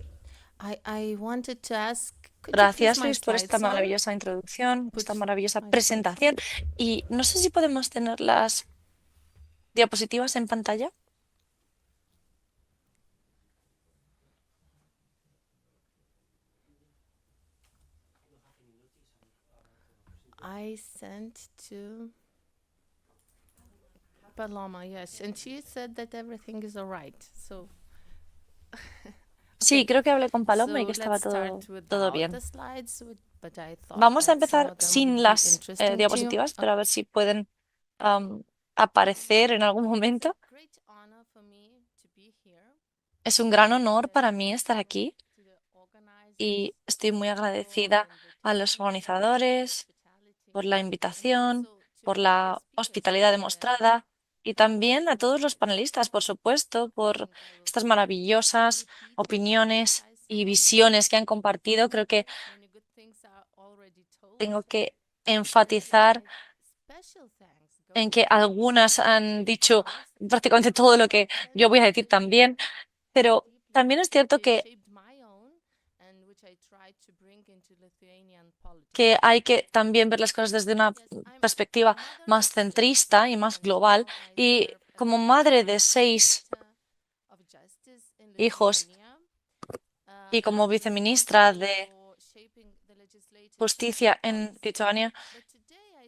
I wanted to ask, could you
Gracias,
please my
Luis, por esta
slides on?
maravillosa introducción, esta
Push
maravillosa
my
presentación. Y no sé si podemos tener las diapositivas en pantalla.
I sent to Paloma, yes, and she said that everything is all right. So,
Sí, creo que hablé con Paloma y que
so
estaba
let's
todo
start without
bien.
the slides, but I thought
Vamos a
that some
empezar
of them
sin
would be
las
interesting to you.
diapositivas, pero a ver si pueden aparecer en algún momento.
Great honor for me to be here.
Es un gran honor para mí estar aquí
To the organizers
y estoy muy
for
agradecida
the
a los organizadores por la invitación,
also to
por
the
la
speakers
hospitalidad
for
demostrada y también a todos los panelistas, por supuesto, por estas maravillosas opiniones y visiones que han compartido. Creo que
many good things are already told.
tengo que enfatizar
Special thanks
en
goes
que algunas han dicho prácticamente todo lo que yo voy a decir también, pero también es cierto que hay que también ver las cosas desde una perspectiva más centrista y más global. Y como madre de 6 hijos y como viceministra de Justicia en Lituania,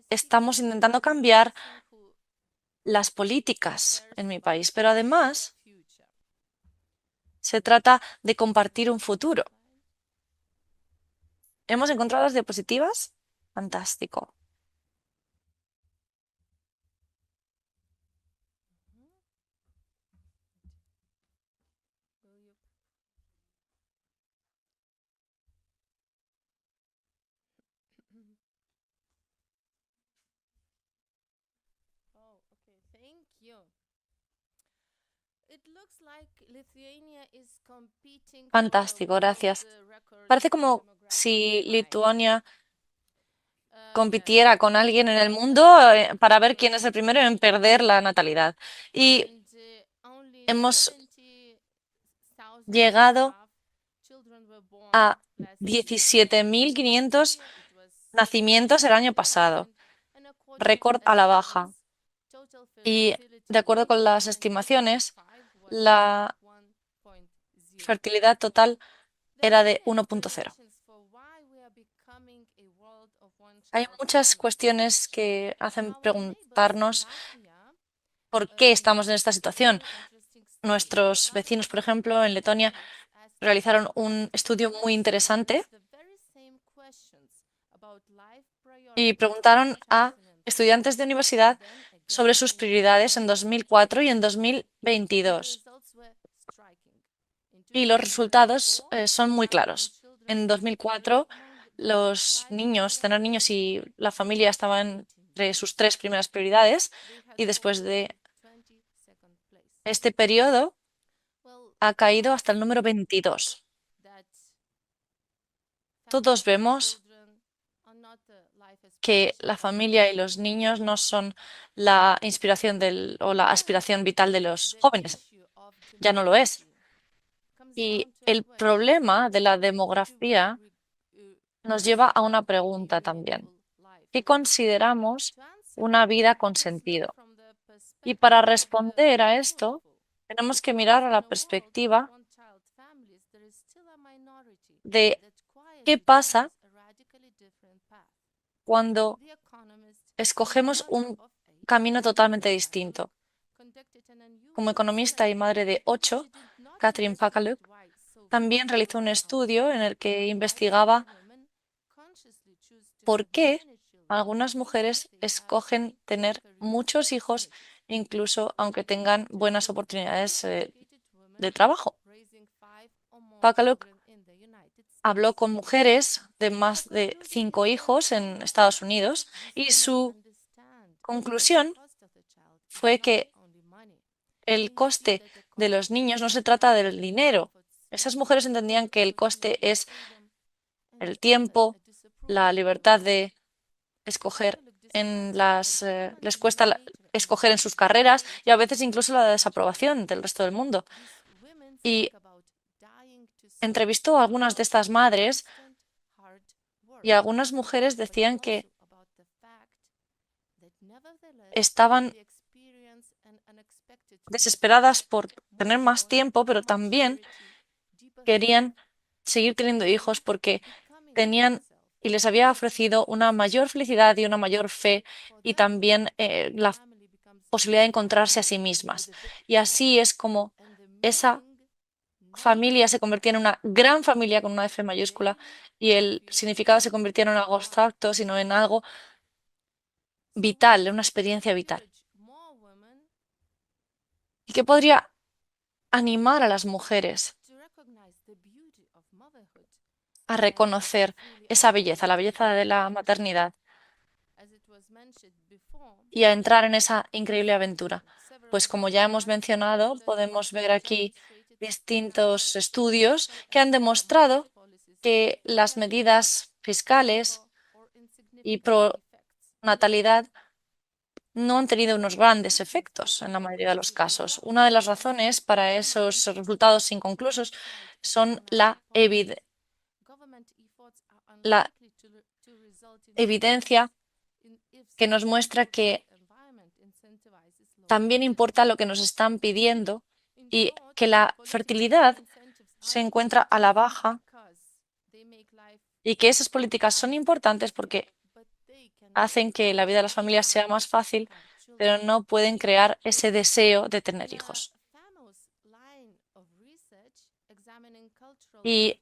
estamos intentando cambiar las políticas en mi país, pero además se trata de compartir un futuro. ¿Hemos encontrado las diapositivas? Fantástico. Fantástico, gracias. Parece como si Lituania compitiera con alguien en el mundo para ver quién es el primero en perder la natalidad. Y hemos llegado a 17.500 nacimientos el año pasado, récord a la baja. Y de acuerdo con las estimaciones, la fertilidad total era de 1.0. Hay muchas cuestiones que hacen preguntarnos por qué estamos en esta situación. Nuestros vecinos, por ejemplo, en Letonia, realizaron un estudio muy interesante y preguntaron a estudiantes de universidad sobre sus prioridades en 2004 y en 2022. Y los resultados son muy claros. En 2004, los niños, tener niños y la familia estaban entre sus 3 primeras prioridades, y después de este periodo ha caído hasta el número 22. Todos vemos que la familia y los niños no son la inspiración o la aspiración vital de los jóvenes. Ya no lo es. Y el problema de la demografía nos lleva a una pregunta también. ¿Qué consideramos una vida con sentido? Y para responder a esto, tenemos que mirar a la perspectiva de qué pasa cuando escogemos un camino totalmente distinto. Como economista y madre de 8, Catherine Pakaluk también realizó un estudio en el que investigaba por qué algunas mujeres escogen tener muchos hijos, incluso aunque tengan buenas oportunidades de trabajo. Pakaluk habló con mujeres de más de 5 hijos en Estados Unidos y su conclusión fue que el coste de los niños no se trata del dinero. Esas mujeres entendían que el coste es el tiempo, la libertad de escoger les cuesta escoger en sus carreras y a veces incluso la desaprobación del resto del mundo. Y entrevistó a algunas de estas madres y algunas mujeres decían que estaban desesperadas por tener más tiempo, pero también querían seguir teniendo hijos porque tenían y les había ofrecido una mayor felicidad y una mayor fe y también la posibilidad de encontrarse a sí mismas. Y así es como esa familia se convertía en una gran familia con una F mayúscula y el significado se convirtió no en algo abstracto, sino en algo vital, en una experiencia vital. ¿Y qué podría animar a las mujeres a reconocer esa belleza, la belleza de la maternidad y a entrar en esa increíble aventura? Pues como ya hemos mencionado, podemos ver aquí distintos estudios que han demostrado que las medidas fiscales y pro natalidad no han tenido unos grandes efectos en la mayoría de los casos. Una de las razones para esos resultados inconclusos son la evidencia que nos muestra que también importa lo que nos están pidiendo y que la fertilidad se encuentra a la baja y que esas políticas son importantes porque hacen que la vida de las familias sea más fácil, pero no pueden crear ese deseo de tener hijos. Y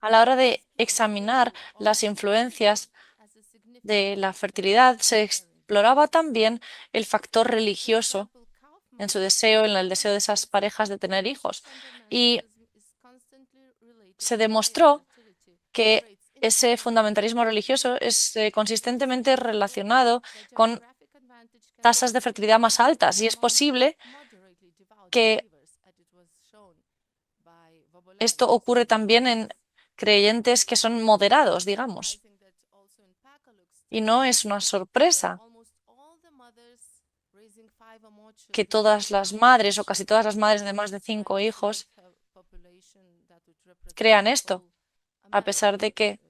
a la hora de examinar las influencias de la fertilidad, se exploraba también el factor religioso en su deseo, en el deseo de esas parejas de tener hijos. Y se demostró que ese fundamentalismo religioso es consistentemente relacionado con tasas de fertilidad más altas y es posible que esto ocurre también en creyentes que son moderados, digamos. Y no es una sorpresa que todas las madres o casi todas las madres de más de 5 hijos crean esto, a pesar de que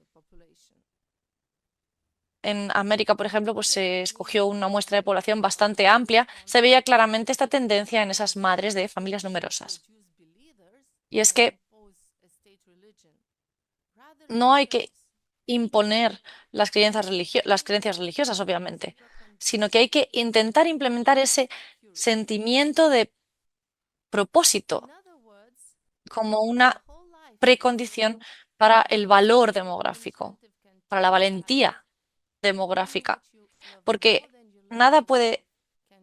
en América, por ejemplo, pues se escogió una muestra de población bastante amplia, se veía claramente esta tendencia en esas madres de familias numerosas. Y es que no hay que imponer las creencias religiosas, obviamente, sino que hay que intentar implementar ese sentimiento de propósito como una precondición para el valor demográfico, para la valentía demográfica, porque nada puede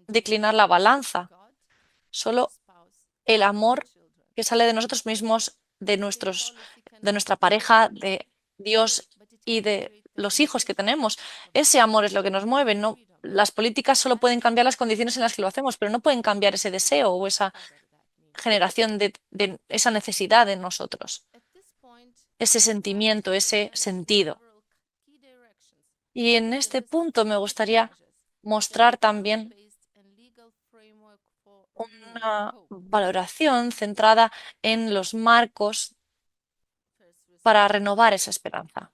declinar la balanza, solo el amor que sale de nosotros mismos, de nuestra pareja, de Dios y de los hijos que tenemos. Ese amor es lo que nos mueve. No, las políticas solo pueden cambiar las condiciones en las que lo hacemos, pero no pueden cambiar ese deseo o esa generación de esa necesidad en nosotros, ese sentimiento, ese sentido. Y en este punto me gustaría mostrar también una valoración centrada en los marcos para renovar esa esperanza.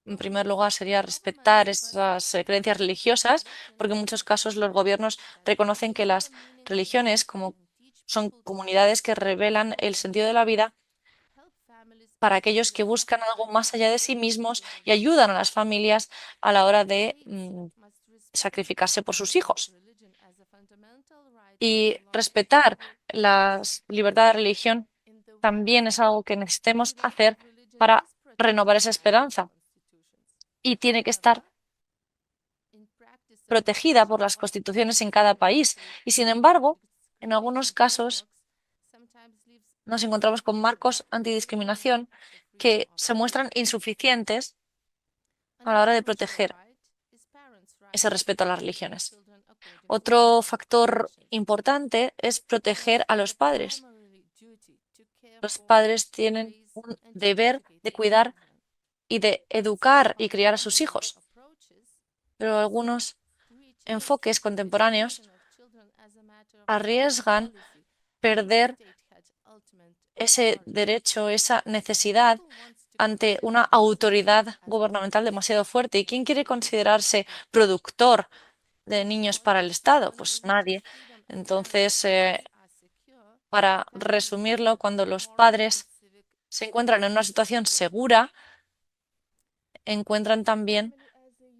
En primer lugar, sería respetar esas creencias religiosas, porque en muchos casos los gobiernos reconocen que las religiones, como son comunidades que revelan el sentido de la vida, para aquellos que buscan algo más allá de sí mismos y ayudan a las familias a la hora de sacrificarse por sus hijos. Y respetar la libertad de religión también es algo que necesitemos hacer para renovar esa esperanza. Y tiene que estar protegida por las constituciones en cada país. Y sin embargo, en algunos casos nos encontramos con marcos antidiscriminación que se muestran insuficientes a la hora de proteger ese respeto a las religiones. Otro factor importante es proteger a los padres. Los padres tienen un deber de cuidar y de educar y criar a sus hijos. Pero algunos enfoques contemporáneos arriesgan perder ese derecho, esa necesidad ante una autoridad gubernamental demasiado fuerte. ¿Y quién quiere considerarse productor de niños para el Estado? Pues nadie. Entonces, para resumirlo, cuando los padres se encuentran en una situación segura, encuentran también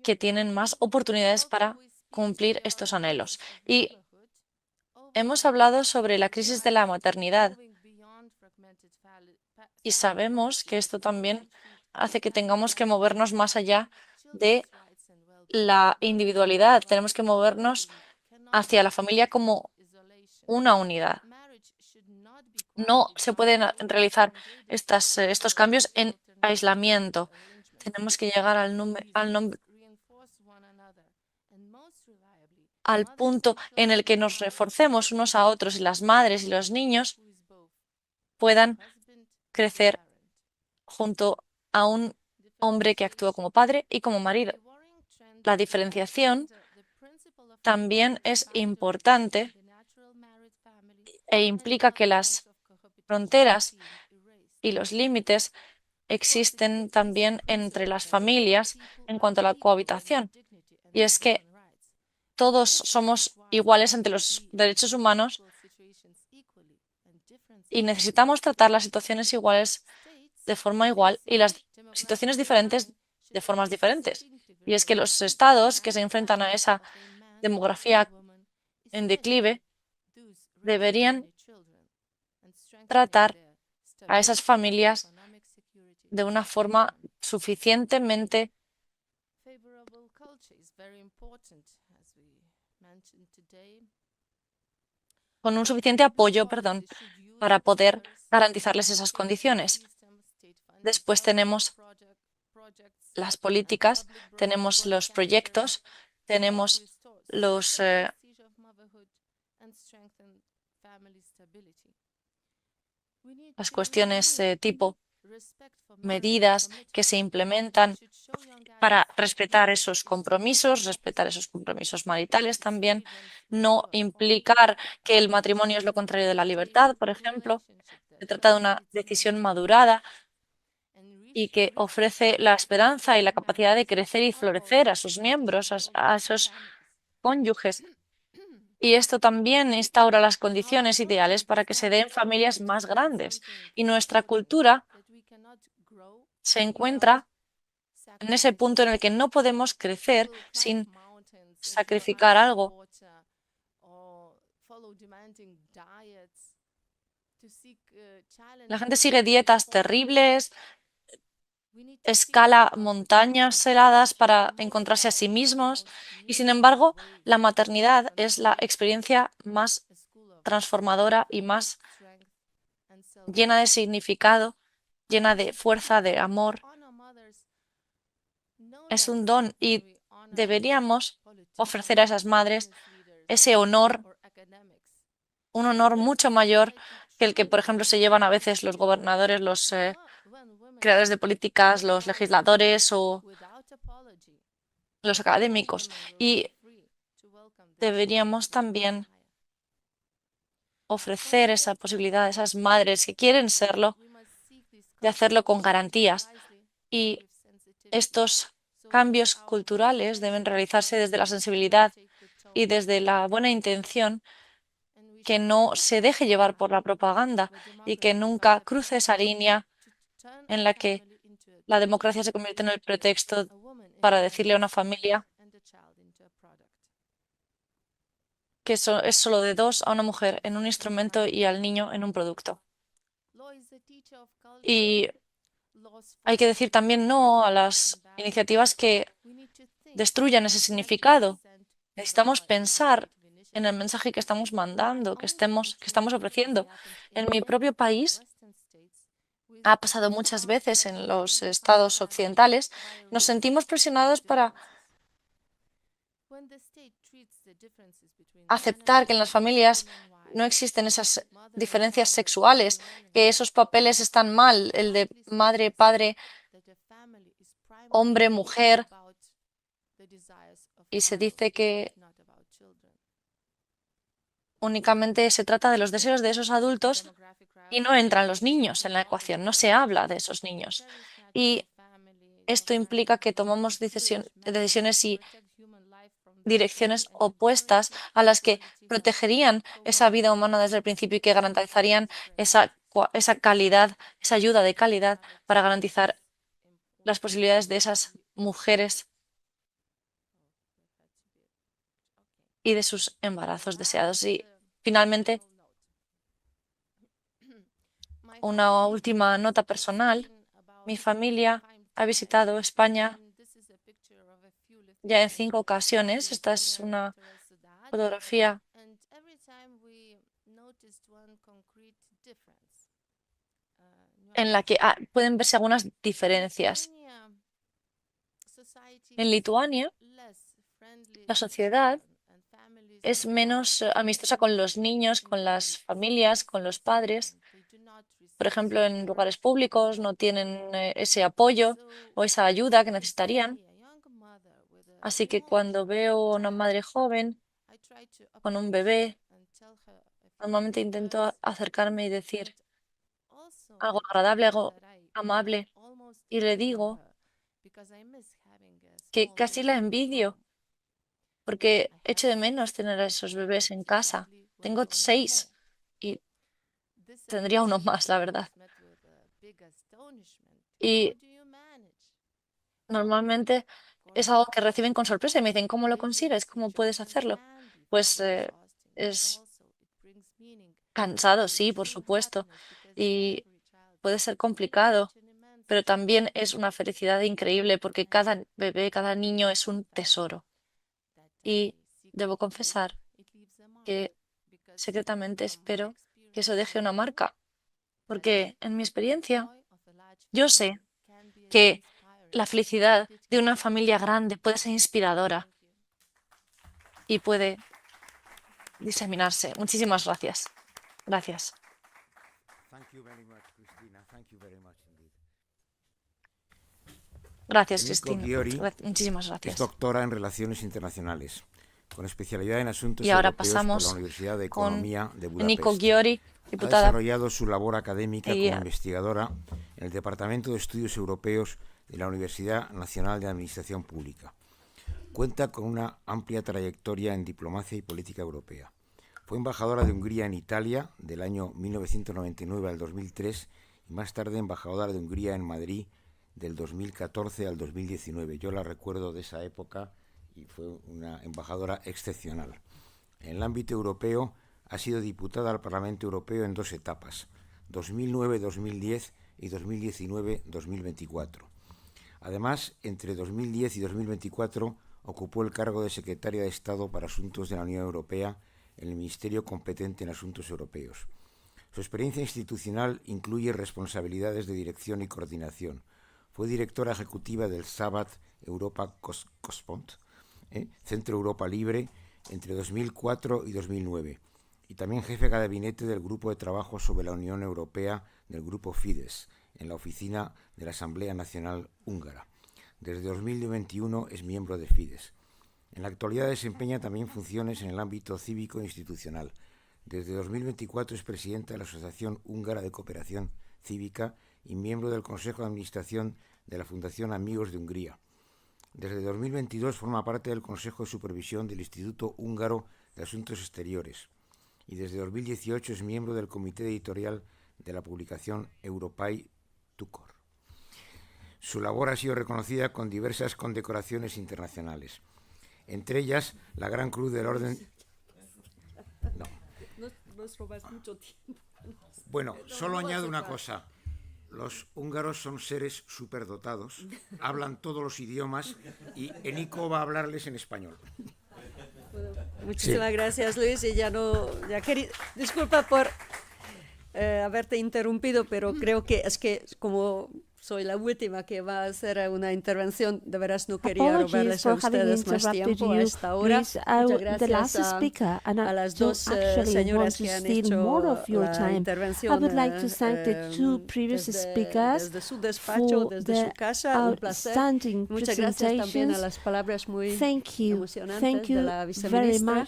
que tienen más oportunidades para cumplir estos anhelos. Y hemos hablado sobre la crisis de la maternidad y sabemos que esto también hace que tengamos que movernos más allá de la individualidad. Tenemos que movernos hacia la familia como una unidad. No se pueden realizar estos cambios en aislamiento. Tenemos que llegar al punto en el que nos reforcemos unos a otros y las madres y los niños puedan crecer junto a un hombre que actúa como padre y como marido. La diferenciación también es importante e implica que las fronteras y los límites existen también entre las familias en cuanto a la cohabitación. Y es que todos somos iguales ante los derechos humanos y necesitamos tratar las situaciones iguales de forma igual y las situaciones diferentes de formas diferentes. Y es que los estados que se enfrentan a esa demografía en declive deberían tratar a esas familias de una forma suficientemente con un suficiente apoyo, para poder garantizarles esas condiciones. Después tenemos las políticas, tenemos los proyectos, tenemos las cuestiones tipo medidas que se implementan para respetar esos compromisos maritales también, no implicar que el matrimonio es lo contrario de la libertad, por ejemplo. Se trata de una decisión madurada y que ofrece la esperanza y la capacidad de crecer y florecer a sus miembros, a esos cónyuges. Y esto también instaura las condiciones ideales para que se den familias más grandes. Y nuestra cultura se encuentra en ese punto en el que no podemos crecer sin sacrificar algo. La gente sigue dietas terribles, escala montañas heladas para encontrarse a sí mismos y, sin embargo, la maternidad es la experiencia más transformadora y más llena de significado, llena de fuerza, de amor. Es un don y deberíamos ofrecer a esas madres ese honor, un honor mucho mayor que el que, por ejemplo, se llevan a veces los gobernadores, los creadores de políticas, los legisladores o los académicos. Y deberíamos también ofrecer esa posibilidad a esas madres que quieren serlo, de hacerlo con garantías. Y estos cambios culturales deben realizarse desde la sensibilidad y desde la buena intención, que no se deje llevar por la propaganda y que nunca cruce esa línea en la que la democracia se convierte en el pretexto para decirle a una familia que es solo de dos, a una mujer en un instrumento y al niño en un producto. Y hay que decir también no a las iniciativas que destruyan ese significado. Necesitamos pensar en el mensaje que estamos mandando, que estamos ofreciendo. En mi propio país ha pasado muchas veces en los estados occidentales. Nos sentimos presionados para aceptar que en las familias no existen esas diferencias sexuales, que esos papeles están mal, el de madre, padre, hombre, mujer, y se dice que únicamente se trata de los deseos de esos adultos y no entran los niños en la ecuación, no se habla de esos niños. Y esto implica que tomamos decisiones y direcciones opuestas a las que protegerían esa vida humana desde el principio y que garantizarían esa calidad, esa ayuda de calidad para garantizar las posibilidades de esas mujeres y de sus embarazos deseados. Y finalmente, una última nota personal. Mi familia ha visitado España ya en 5 ocasiones. Esta es una fotografía en la que pueden verse algunas diferencias. En Lituania, la sociedad es menos amistosa con los niños, con las familias, con los padres. Por ejemplo, en lugares públicos no tienen ese apoyo o esa ayuda que necesitarían. Así que cuando veo a una madre joven con un bebé, normalmente intento acercarme y decir algo agradable, algo amable, y le digo que casi la envidio porque echo de menos tener a esos bebés en casa. Tengo 6 y tendría uno más, la verdad. Y normalmente es algo que reciben con sorpresa y me dicen, ¿cómo lo consigues? ¿Cómo puedes hacerlo? Pues es cansado, sí, por supuesto, y puede ser complicado, pero también es una felicidad increíble porque cada bebé, cada niño es un tesoro. Y debo confesar que secretamente espero que eso deje una marca, porque en mi experiencia yo sé que la felicidad de una familia grande puede ser inspiradora y puede diseminarse. Muchísimas gracias. Gracias. Gracias,
Eniko
Cristina.
Giori
Muchísimas
es
gracias.
doctora en Relaciones Internacionales, con especialidad en Asuntos
Y ahora
Europeos por la
pasamos
Universidad de
con
Economía de
Eniko
Budapest.
Giori,
Ha
diputada.
desarrollado su labor académica
Y,
como investigadora en el Departamento de Estudios Europeos de la Universidad Nacional de Administración Pública. Cuenta con una amplia trayectoria en diplomacia y política europea. Fue embajadora de Hungría en Italia del año 1999 al 2003 y más tarde embajadora de Hungría en Madrid del 2014 al 2019. Yo la recuerdo de esa época y fue una embajadora excepcional. En el ámbito europeo ha sido diputada al Parlamento Europeo en 2 etapas, 2009-2010 y 2019-2024. Además, entre 2010 y 2024 ocupó el cargo de secretaria de Estado para Asuntos de la Unión Europea en el Ministerio competente en Asuntos Europeos. Su experiencia institucional incluye responsabilidades de dirección y coordinación. Fue directora ejecutiva del Sabad Europa Cospont, Centro Europa Libre, entre 2004 y 2009, y también jefe de gabinete del Grupo de Trabajo sobre la Unión Europea del Grupo Fidesz, en la oficina de la Asamblea Nacional Húngara. Desde 2021 es miembro de Fidesz. En la actualidad desempeña también funciones en el ámbito cívico e institucional. Desde 2024 es presidenta de la Asociación Húngara de Cooperación Cívica y miembro del Consejo de Administración de la Fundación Amigos de Hungría. Desde 2022 forma parte del Consejo de Supervisión del Instituto Húngaro de Asuntos Exteriores y desde 2018 es miembro del comité editorial de la publicación Europai Tukor. Su labor ha sido reconocida con diversas condecoraciones internacionales, entre ellas la Gran Cruz del Orden... No.
Nos robas mucho tiempo.
Bueno, solo añado una cosa. Los húngaros son seres superdotados, hablan todos los idiomas y Eniko va a hablarles en español.
Muchísimas gracias, Luis. Y disculpa por haberte interrumpido, pero creo que es que como soy la última que va a hacer una intervención, de veras no quería robarles a ustedes más tiempo a esta hora. Muchas gracias a las dos señoras que han hecho la intervención desde su despacho, desde su casa. Un placer. Muchas gracias también a las palabras muy emocionantes de la viceministra.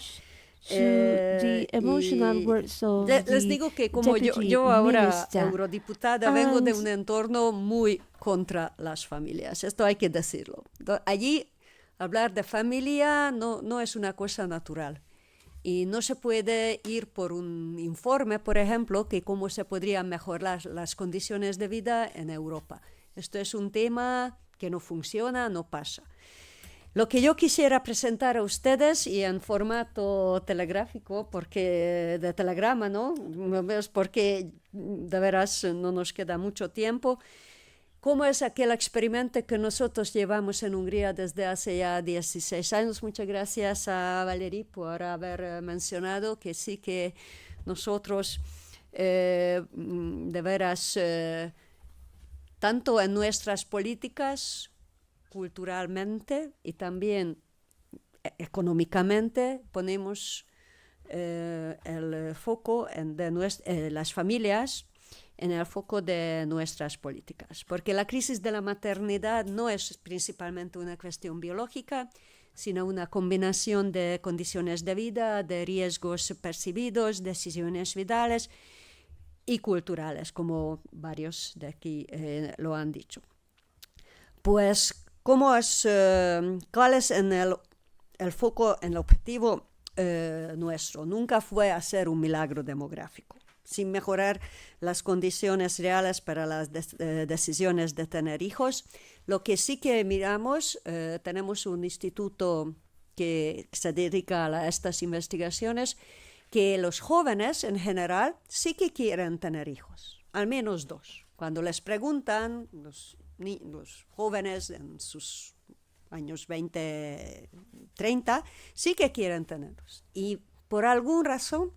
Les digo que como yo ahora eurodiputada vengo de un entorno muy contra las familias, esto hay que decirlo. Allí hablar de familia no es una cosa natural y no se puede ir por un informe, por ejemplo, que cómo se podrían mejorar las condiciones de vida en Europa. Esto es un tema que no funciona, no pasa. Lo que yo quisiera presentar a ustedes y en formato telegráfico, de telegrama, ¿no? Porque de veras no nos queda mucho tiempo. ¿Cómo es aquel experimento que nosotros llevamos en Hungría desde hace ya 16 años? Muchas gracias a Valerie por haber mencionado que sí que nosotros de veras, tanto en nuestras políticas, culturalmente y también económicamente ponemos el foco de las familias en el foco de nuestras políticas, porque la crisis de la maternidad no es principalmente una cuestión biológica, sino una combinación de condiciones de vida, de riesgos percibidos, decisiones vitales y culturales, como varios de aquí lo han dicho. Pues ¿cuál es el foco, el objetivo nuestro? Nunca fue hacer un milagro demográfico. Sin mejorar las condiciones reales para las decisiones de tener hijos. Lo que sí que miramos, tenemos un instituto que se dedica a estas investigaciones, que los jóvenes en general sí que quieren tener hijos, al menos 2. Cuando les preguntan, los jóvenes en sus años 20, 30, sí que quieren tenerlos. Y por alguna razón,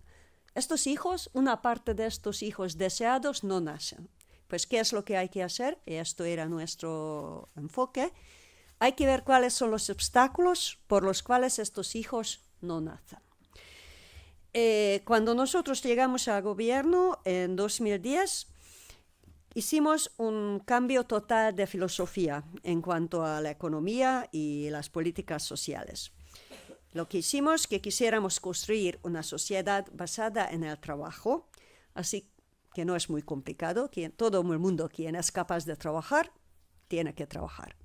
estos hijos, una parte de estos hijos deseados no nacen. Pues, ¿qué es lo que hay que hacer? Y esto era nuestro enfoque. Hay que ver cuáles son los obstáculos por los cuales estos hijos no nacen. Cuando nosotros llegamos al gobierno en 2010, hicimos un cambio total de filosofía en cuanto a la economía y las políticas sociales. Lo que hicimos es que quisiéramos construir una sociedad basada en el trabajo, así que no es muy complicado, que todo el mundo quien es capaz de trabajar, tiene que trabajar.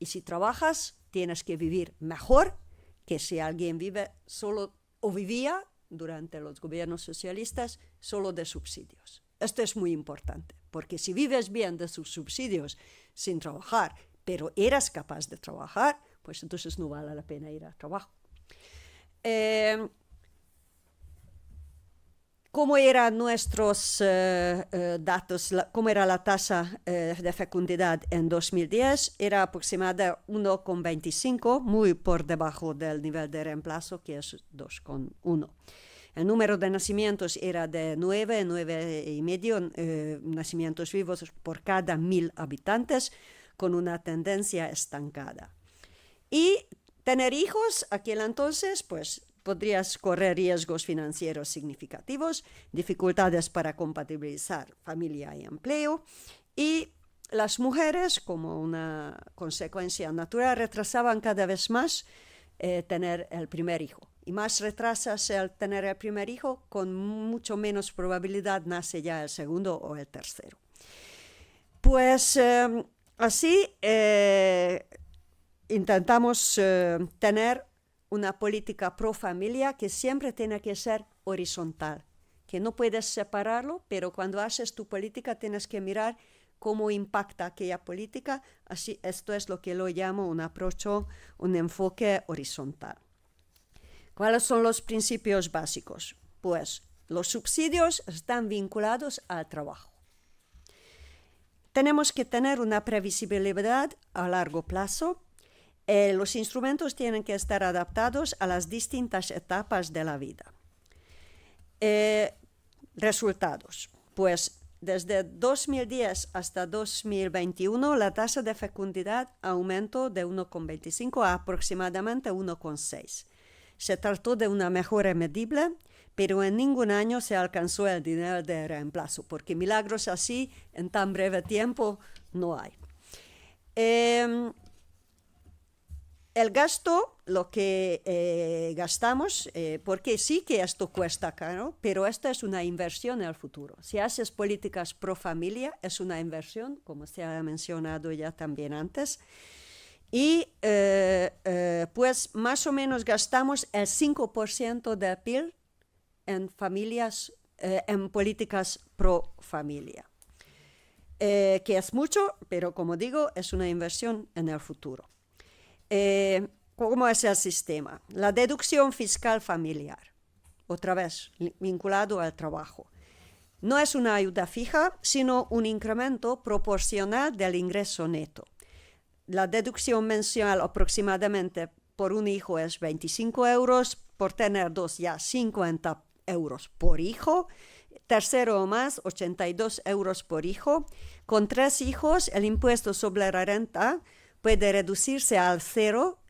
Y si trabajas, tienes que vivir mejor que si alguien vive solo o vivía durante los gobiernos socialistas solo de subsidios. Esto es muy importante, porque si vives bien de sus subsidios sin trabajar, pero eras capaz de trabajar, pues entonces no vale la pena ir al trabajo. ¿Cómo eran nuestros datos? ¿Cómo era la tasa de fecundidad en 2010? Era aproximada 1,25, muy por debajo del nivel de reemplazo, que es 2,1. El número de nacimientos era de 9,5 nacimientos vivos por cada 1.000 habitantes, con una tendencia estancada. Y tener hijos, aquel entonces, pues podrías correr riesgos financieros significativos, dificultades para compatibilizar familia y empleo, y las mujeres, como una consecuencia natural, retrasaban cada vez más tener el primer hijo. Y más retrasas el tener el primer hijo, con mucho menos probabilidad nace ya el segundo o el tercero. Pues así intentamos tener una política pro familia que siempre tiene que ser horizontal, que no puedes separarlo, pero cuando haces tu política tienes que mirar cómo impacta aquella política. Así, esto es lo que lo llamo un enfoque horizontal. ¿Cuáles son los principios básicos? Pues los subsidios están vinculados al trabajo. Tenemos que tener una previsibilidad a largo plazo. Los instrumentos tienen que estar adaptados a las distintas etapas de la vida. Resultados. Pues desde 2010 hasta 2021 la tasa de fecundidad aumentó de 1,25 a aproximadamente 1,6. Se trató de una mejora medible, pero en ningún año se alcanzó el nivel de reemplazo, porque milagros así en tan breve tiempo no hay. El gasto, lo que gastamos, porque sí que esto cuesta caro, pero esta es una inversión en el futuro. Si haces políticas pro familia, es una inversión, como se ha mencionado ya también antes, y pues más o menos gastamos el 5% del PIB en familias, en políticas pro familia, que es mucho, pero como digo, es una inversión en el futuro. ¿Cómo es el sistema? La deducción fiscal familiar, otra vez vinculado al trabajo. No es una ayuda fija, sino un incremento proporcional del ingreso neto. La deducción mensual aproximadamente por un hijo es 25 euros, por tener dos ya 50 euros por hijo, tercero o más 82 euros por hijo. Con 3 hijos el impuesto sobre la renta puede reducirse al 0,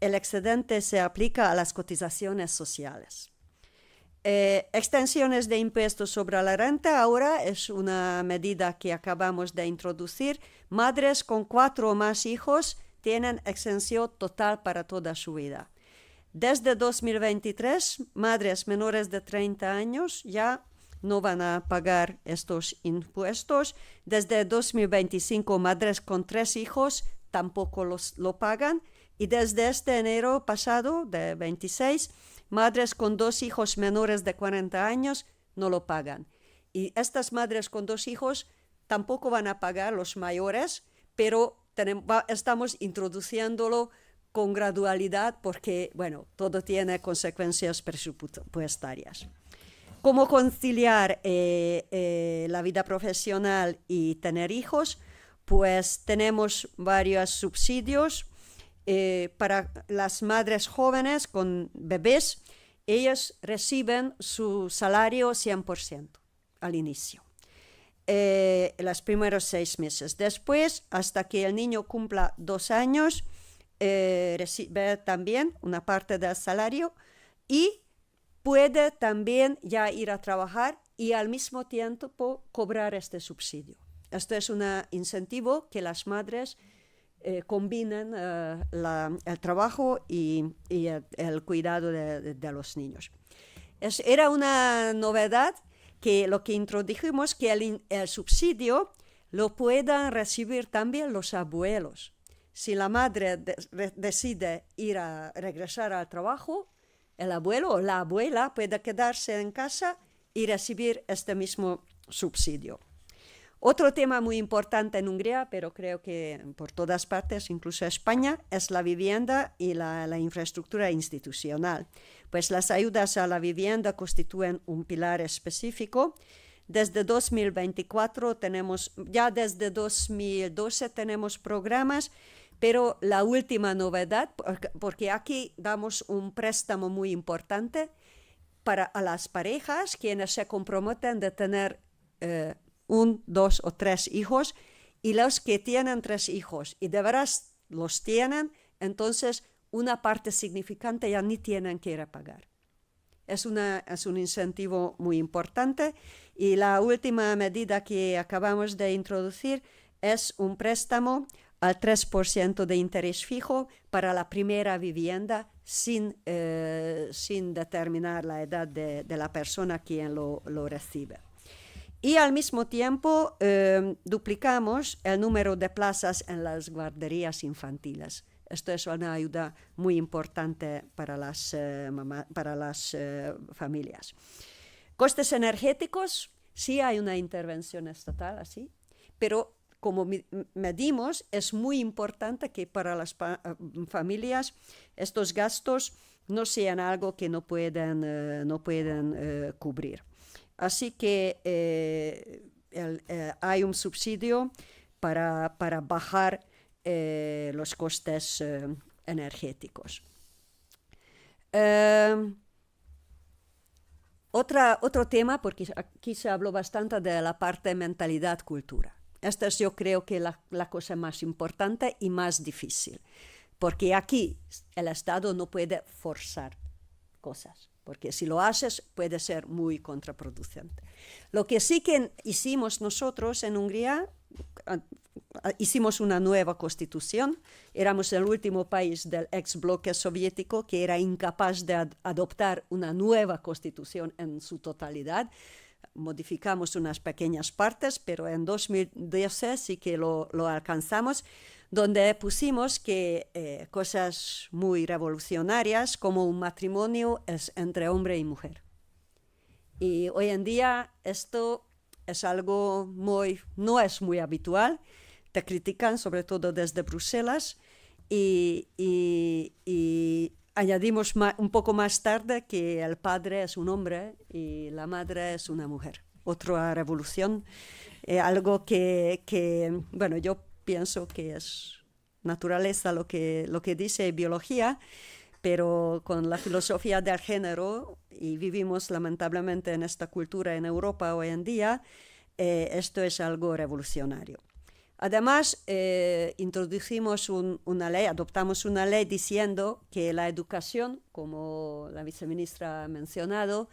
el excedente se aplica a las cotizaciones sociales. Extensiones de impuestos sobre la renta ahora es una medida que acabamos de introducir. Madres con 4 o más hijos tienen exención total para toda su vida. Desde 2023, madres menores de 30 años ya no van a pagar estos impuestos. Desde 2025, madres con 3 hijos tampoco lo pagan. Y desde este enero pasado, de 26, madres con 2 hijos menores de 40 años no lo pagan. Y estas madres con 2 hijos tampoco van a pagar los mayores, pero estamos introduciéndolo con gradualidad porque, bueno, todo tiene consecuencias presupuestarias. ¿Cómo conciliar la vida profesional y tener hijos? Pues tenemos varios subsidios para las madres jóvenes con bebés. Ellas reciben su salario 100% al inicio, los primeros 6 meses. Después, hasta que el niño cumpla 2 años, recibe también una parte del salario y puede también ya ir a trabajar y al mismo tiempo cobrar este subsidio. Esto es un incentivo que las madres combinen el trabajo y el cuidado de los niños. Era una novedad que lo que introdujimos, que el subsidio lo puedan recibir también los abuelos. Si la madre decide regresar al trabajo, el abuelo o la abuela puede quedarse en casa y recibir este mismo subsidio. Otro tema muy importante en Hungría, pero creo que por todas partes, incluso España, es la vivienda y la infraestructura institucional. Pues las ayudas a la vivienda constituyen un pilar específico. Desde 2024 ya desde 2012 tenemos programas, pero la última novedad, porque aquí damos un préstamo muy importante a las parejas quienes se comprometen de tener 1, 2 o 3 hijos, y los que tienen 3 hijos y de veras los tienen, entonces una parte significante ya ni tienen que ir a pagar. Es un incentivo muy importante. Y la última medida que acabamos de introducir es un préstamo al 3% de interés fijo para la primera vivienda sin determinar la edad de la persona quien lo recibe. Y al mismo tiempo duplicamos el número de plazas en las guarderías infantiles. Esto es una ayuda muy importante para las familias. Costes energéticos, sí hay una intervención estatal así, pero como medimos, es muy importante que para las familias estos gastos no sean algo que no pueden cubrir. Así que hay un subsidio para bajar los costes energéticos. Otro tema, porque aquí se habló bastante de la parte mentalidad-cultura. Esta es, yo creo, que la cosa más importante y más difícil, porque aquí el Estado no puede forzar cosas, porque si lo haces puede ser muy contraproducente. Lo que sí que hicimos nosotros en Hungría, hicimos una nueva constitución. Éramos el último país del ex bloque soviético que era incapaz de adoptar una nueva constitución en su totalidad. Modificamos unas pequeñas partes, pero en 2012 sí que lo alcanzamos, donde pusimos que cosas muy revolucionarias como un matrimonio es entre hombre y mujer. Y hoy en día esto es algo no es muy habitual. Te critican, sobre todo desde Bruselas, y añadimos un poco más tarde que el padre es un hombre y la madre es una mujer. Otra revolución, algo que, bueno, yo pienso que es naturaleza lo que dice biología, pero con la filosofía del género, y vivimos lamentablemente en esta cultura en Europa hoy en día, esto es algo revolucionario. Además, adoptamos una ley diciendo que la educación, como la viceministra ha mencionado,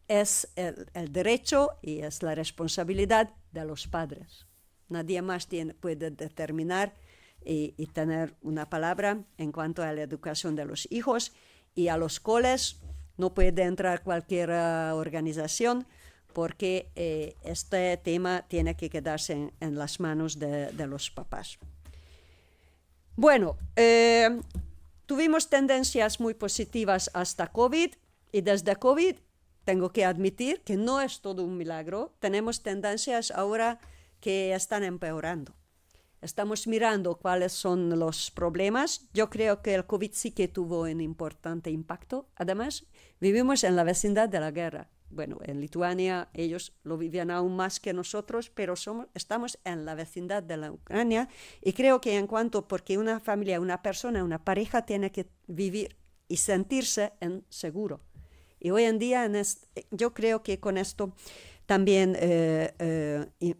es el derecho y es la responsabilidad de los padres. Nadie más puede determinar y tener una palabra en cuanto a la educación de los hijos, y a los coles no puede entrar cualquier organización, porque este tema tiene que quedarse en las manos de los papás. Bueno, tuvimos tendencias muy positivas hasta COVID, y desde COVID tengo que admitir que no es todo un milagro. Tenemos tendencias ahora que están empeorando. Estamos mirando cuáles son los problemas. Yo creo que el COVID sí que tuvo un importante impacto. Además, vivimos en la vecindad de la guerra. Bueno, en Lituania ellos lo vivían aún más que nosotros, pero estamos en la vecindad de la Ucrania, y creo que porque una familia, una persona, una pareja tiene que vivir y sentirse seguro. Y hoy en día yo creo que con esto también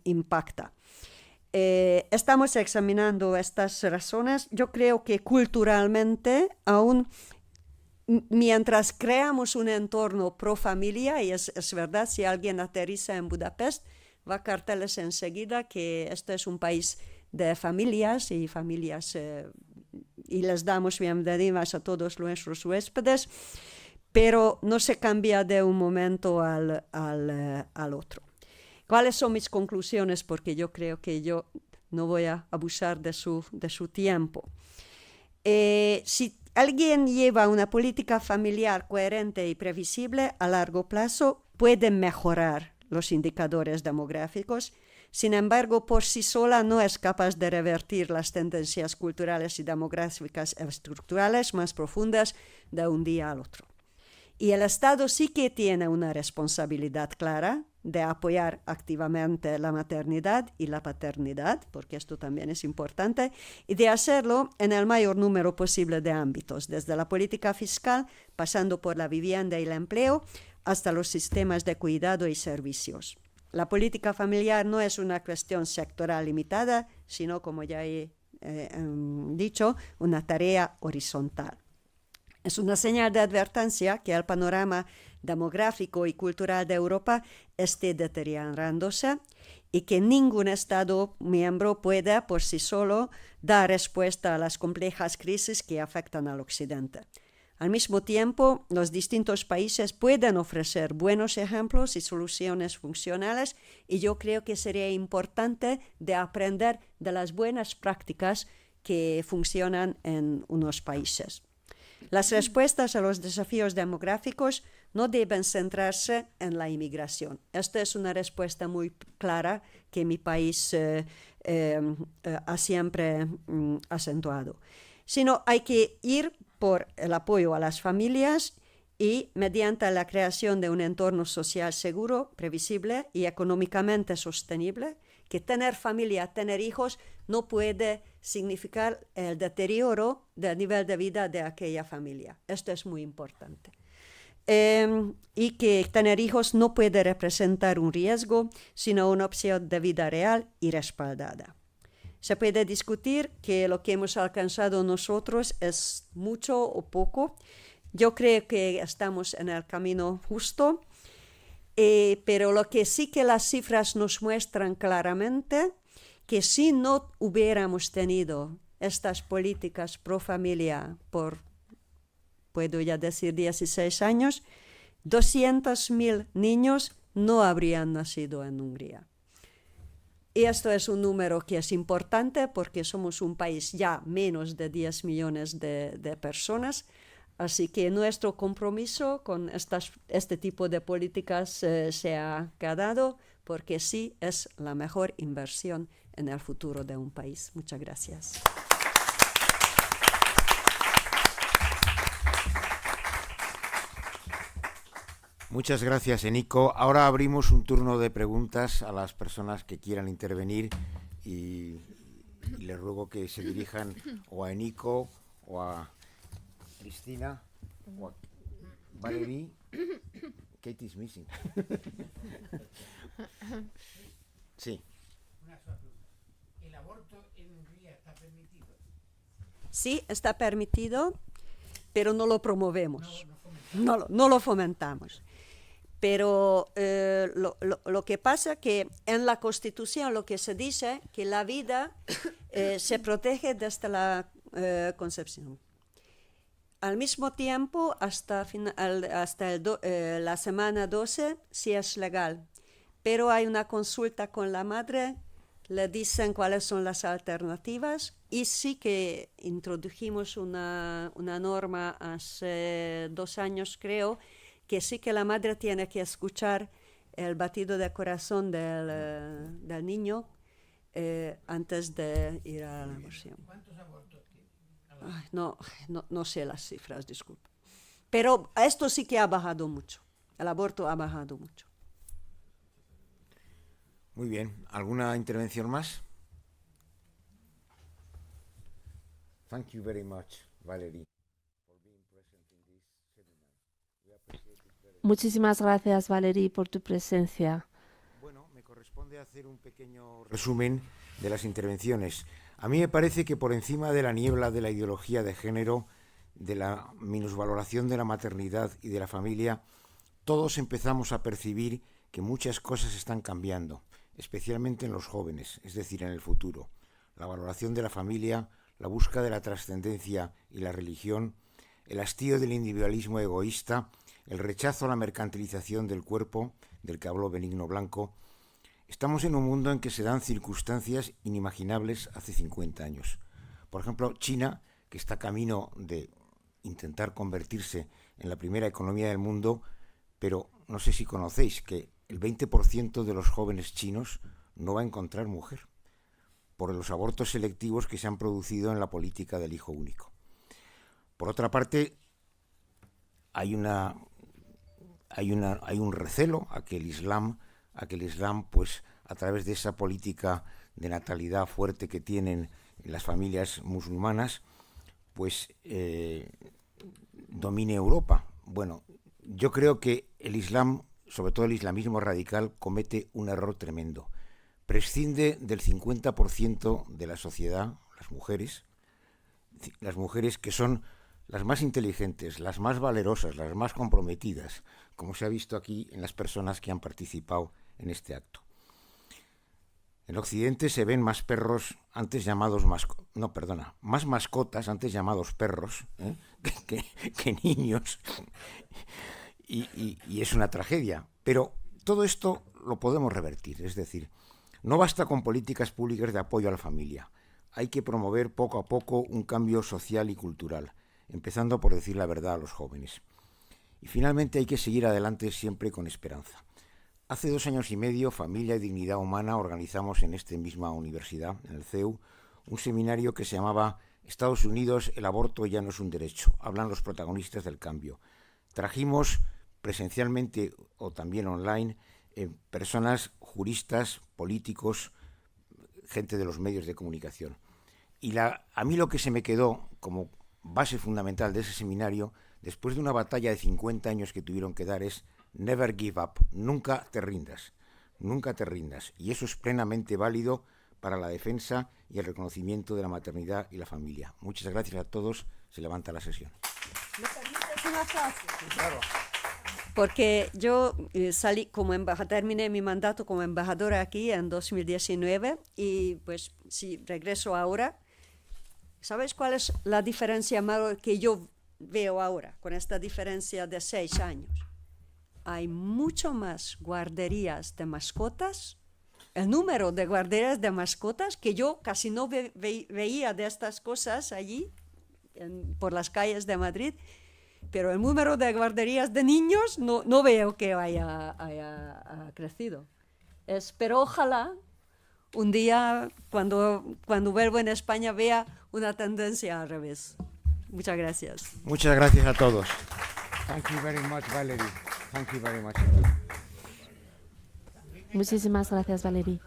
impacta. Estamos examinando estas razones. Yo creo que culturalmente aún, mientras creamos un entorno pro familia, y es verdad, si alguien aterriza en Budapest, va a carteles enseguida que este es un país de familias, y les damos bienvenidas a todos nuestros huéspedes, pero no se cambia de un momento al otro. ¿Cuáles son mis conclusiones? Porque yo creo que yo no voy a abusar de su tiempo. Si alguien lleva una política familiar coherente y previsible a largo plazo, puede mejorar los indicadores demográficos. Sin embargo, por sí sola no es capaz de revertir las tendencias culturales y demográficas estructurales más profundas de un día al otro. Y el Estado sí que tiene una responsabilidad clara de apoyar activamente la maternidad y la paternidad, porque esto también es importante, y de hacerlo en el mayor número posible de ámbitos, desde la política fiscal, pasando por la vivienda y el empleo, hasta los sistemas de cuidado y servicios. La política familiar no es una cuestión sectoral limitada, sino, como ya he dicho, una tarea horizontal. Es una señal de advertencia que el panorama demográfico y cultural de Europa esté deteriorándose, y que ningún Estado miembro pueda por sí solo dar respuesta a las complejas crisis que afectan al Occidente. Al mismo tiempo, los distintos países pueden ofrecer buenos ejemplos y soluciones funcionales, y yo creo que sería importante de aprender de las buenas prácticas que funcionan en unos países. Las respuestas a los desafíos demográficos no deben centrarse en la inmigración. Esta es una respuesta muy clara que mi país ha siempre acentuado. Sino hay que ir por el apoyo a las familias y mediante la creación de un entorno social seguro, previsible y económicamente sostenible, que tener familia, tener hijos, no puede significar el deterioro del nivel de vida de aquella familia. Esto es muy importante. Y que tener hijos no puede representar un riesgo, sino una opción de vida real y respaldada. Se puede discutir que lo que hemos alcanzado nosotros es mucho o poco. Yo creo que estamos en el camino justo, pero lo que sí que las cifras nos muestran claramente, que si no hubiéramos tenido estas políticas pro familia por, puedo ya decir, 16 años, 200.000 niños no habrían nacido en Hungría. Y esto es un número que es importante porque somos un país ya menos de 10 millones de personas, así que nuestro compromiso con este tipo de políticas se ha quedado porque sí es la mejor inversión en el futuro de un país. Muchas gracias.
Muchas gracias, Eniko. Ahora abrimos un turno de preguntas a las personas que quieran intervenir y les ruego que se dirijan o a Eniko o a Cristina o a Valerie. Kate is missing. Sí.
¿El aborto en Hungría está permitido?
Sí, está permitido, pero no lo promovemos. No lo fomentamos. Pero lo que pasa es que en la Constitución lo que se dice que la vida se protege desde la concepción. Al mismo tiempo, hasta la semana 12 sí es legal, pero hay una consulta con la madre, le dicen cuáles son las alternativas y sí que introdujimos una norma hace 2 años, creo, que sí que la madre tiene que escuchar el batido de corazón del niño antes de ir a la aborción.
¿Cuántos abortos tiene?
Ay, no sé las cifras, disculpa. Pero esto sí que ha bajado mucho. El aborto ha bajado mucho.
Muy bien. ¿Alguna intervención más? Thank you very much, Valerie.
Muchísimas gracias, Valerie, por tu presencia.
Bueno, me corresponde hacer un pequeño resumen de las intervenciones. A mí me parece que por encima de la niebla de la ideología de género, de la minusvaloración de la maternidad y de la familia, todos empezamos a percibir que muchas cosas están cambiando, especialmente en los jóvenes, es decir, en el futuro. La valoración de la familia, la búsqueda de la trascendencia y la religión, el hastío del individualismo egoísta, el rechazo a la mercantilización del cuerpo, del que habló Benigno Blanco. Estamos en un mundo en que se dan circunstancias inimaginables hace 50 años. Por ejemplo, China, que está camino de intentar convertirse en la primera economía del mundo, pero no sé si conocéis que el 20% de los jóvenes chinos no va a encontrar mujer por los abortos selectivos que se han producido en la política del hijo único. Por otra parte, hay un recelo a que el Islam, pues a través de esa política de natalidad fuerte que tienen las familias musulmanas, pues domine Europa. Bueno, yo creo que el Islam, sobre todo el islamismo radical, comete un error tremendo. Prescinde del 50% de la sociedad, las mujeres que son las más inteligentes, las más valerosas, las más comprometidas, como se ha visto aquí en las personas que han participado en este acto. En Occidente se ven más perros antes llamados más mascotas antes llamados perros que niños y es una tragedia. Pero todo esto lo podemos revertir, es decir, no basta con políticas públicas de apoyo a la familia. Hay que promover poco a poco un cambio social y cultural, empezando por decir la verdad a los jóvenes. Y finalmente hay que seguir adelante siempre con esperanza. Hace 2 años y medio, Familia y Dignidad Humana organizamos en esta misma universidad, en el CEU, un seminario que se llamaba Estados Unidos, el aborto ya no es un derecho. Hablan los protagonistas del cambio. Trajimos presencialmente o también online personas, juristas, políticos, gente de los medios de comunicación. Y a mí lo que se me quedó como base fundamental de ese seminario, después de una batalla de 50 años que tuvieron que dar, es never give up, nunca te rindas, nunca te rindas. Y eso es plenamente válido para la defensa y el reconocimiento de la maternidad y la familia. Muchas gracias a todos. Se levanta la sesión.
¿Me permites una frase? Claro. Porque yo salí como embajadora, terminé mi mandato como embajadora aquí en 2019 y pues si regreso ahora, ¿sabes cuál es la diferencia mayor que yo veo ahora con esta diferencia de 6 años? Hay mucho más guarderías de mascotas, el número de guarderías de mascotas que yo casi no veía de estas cosas allí por las calles de Madrid. Pero el número de guarderías de niños no veo que haya crecido. Pero ojalá un día, cuando vuelvo en España, vea una tendencia al revés. Muchas gracias.
Muchas gracias a todos. Thank you very much, Valerie. Thank you very much.
Muchísimas gracias, Valerie.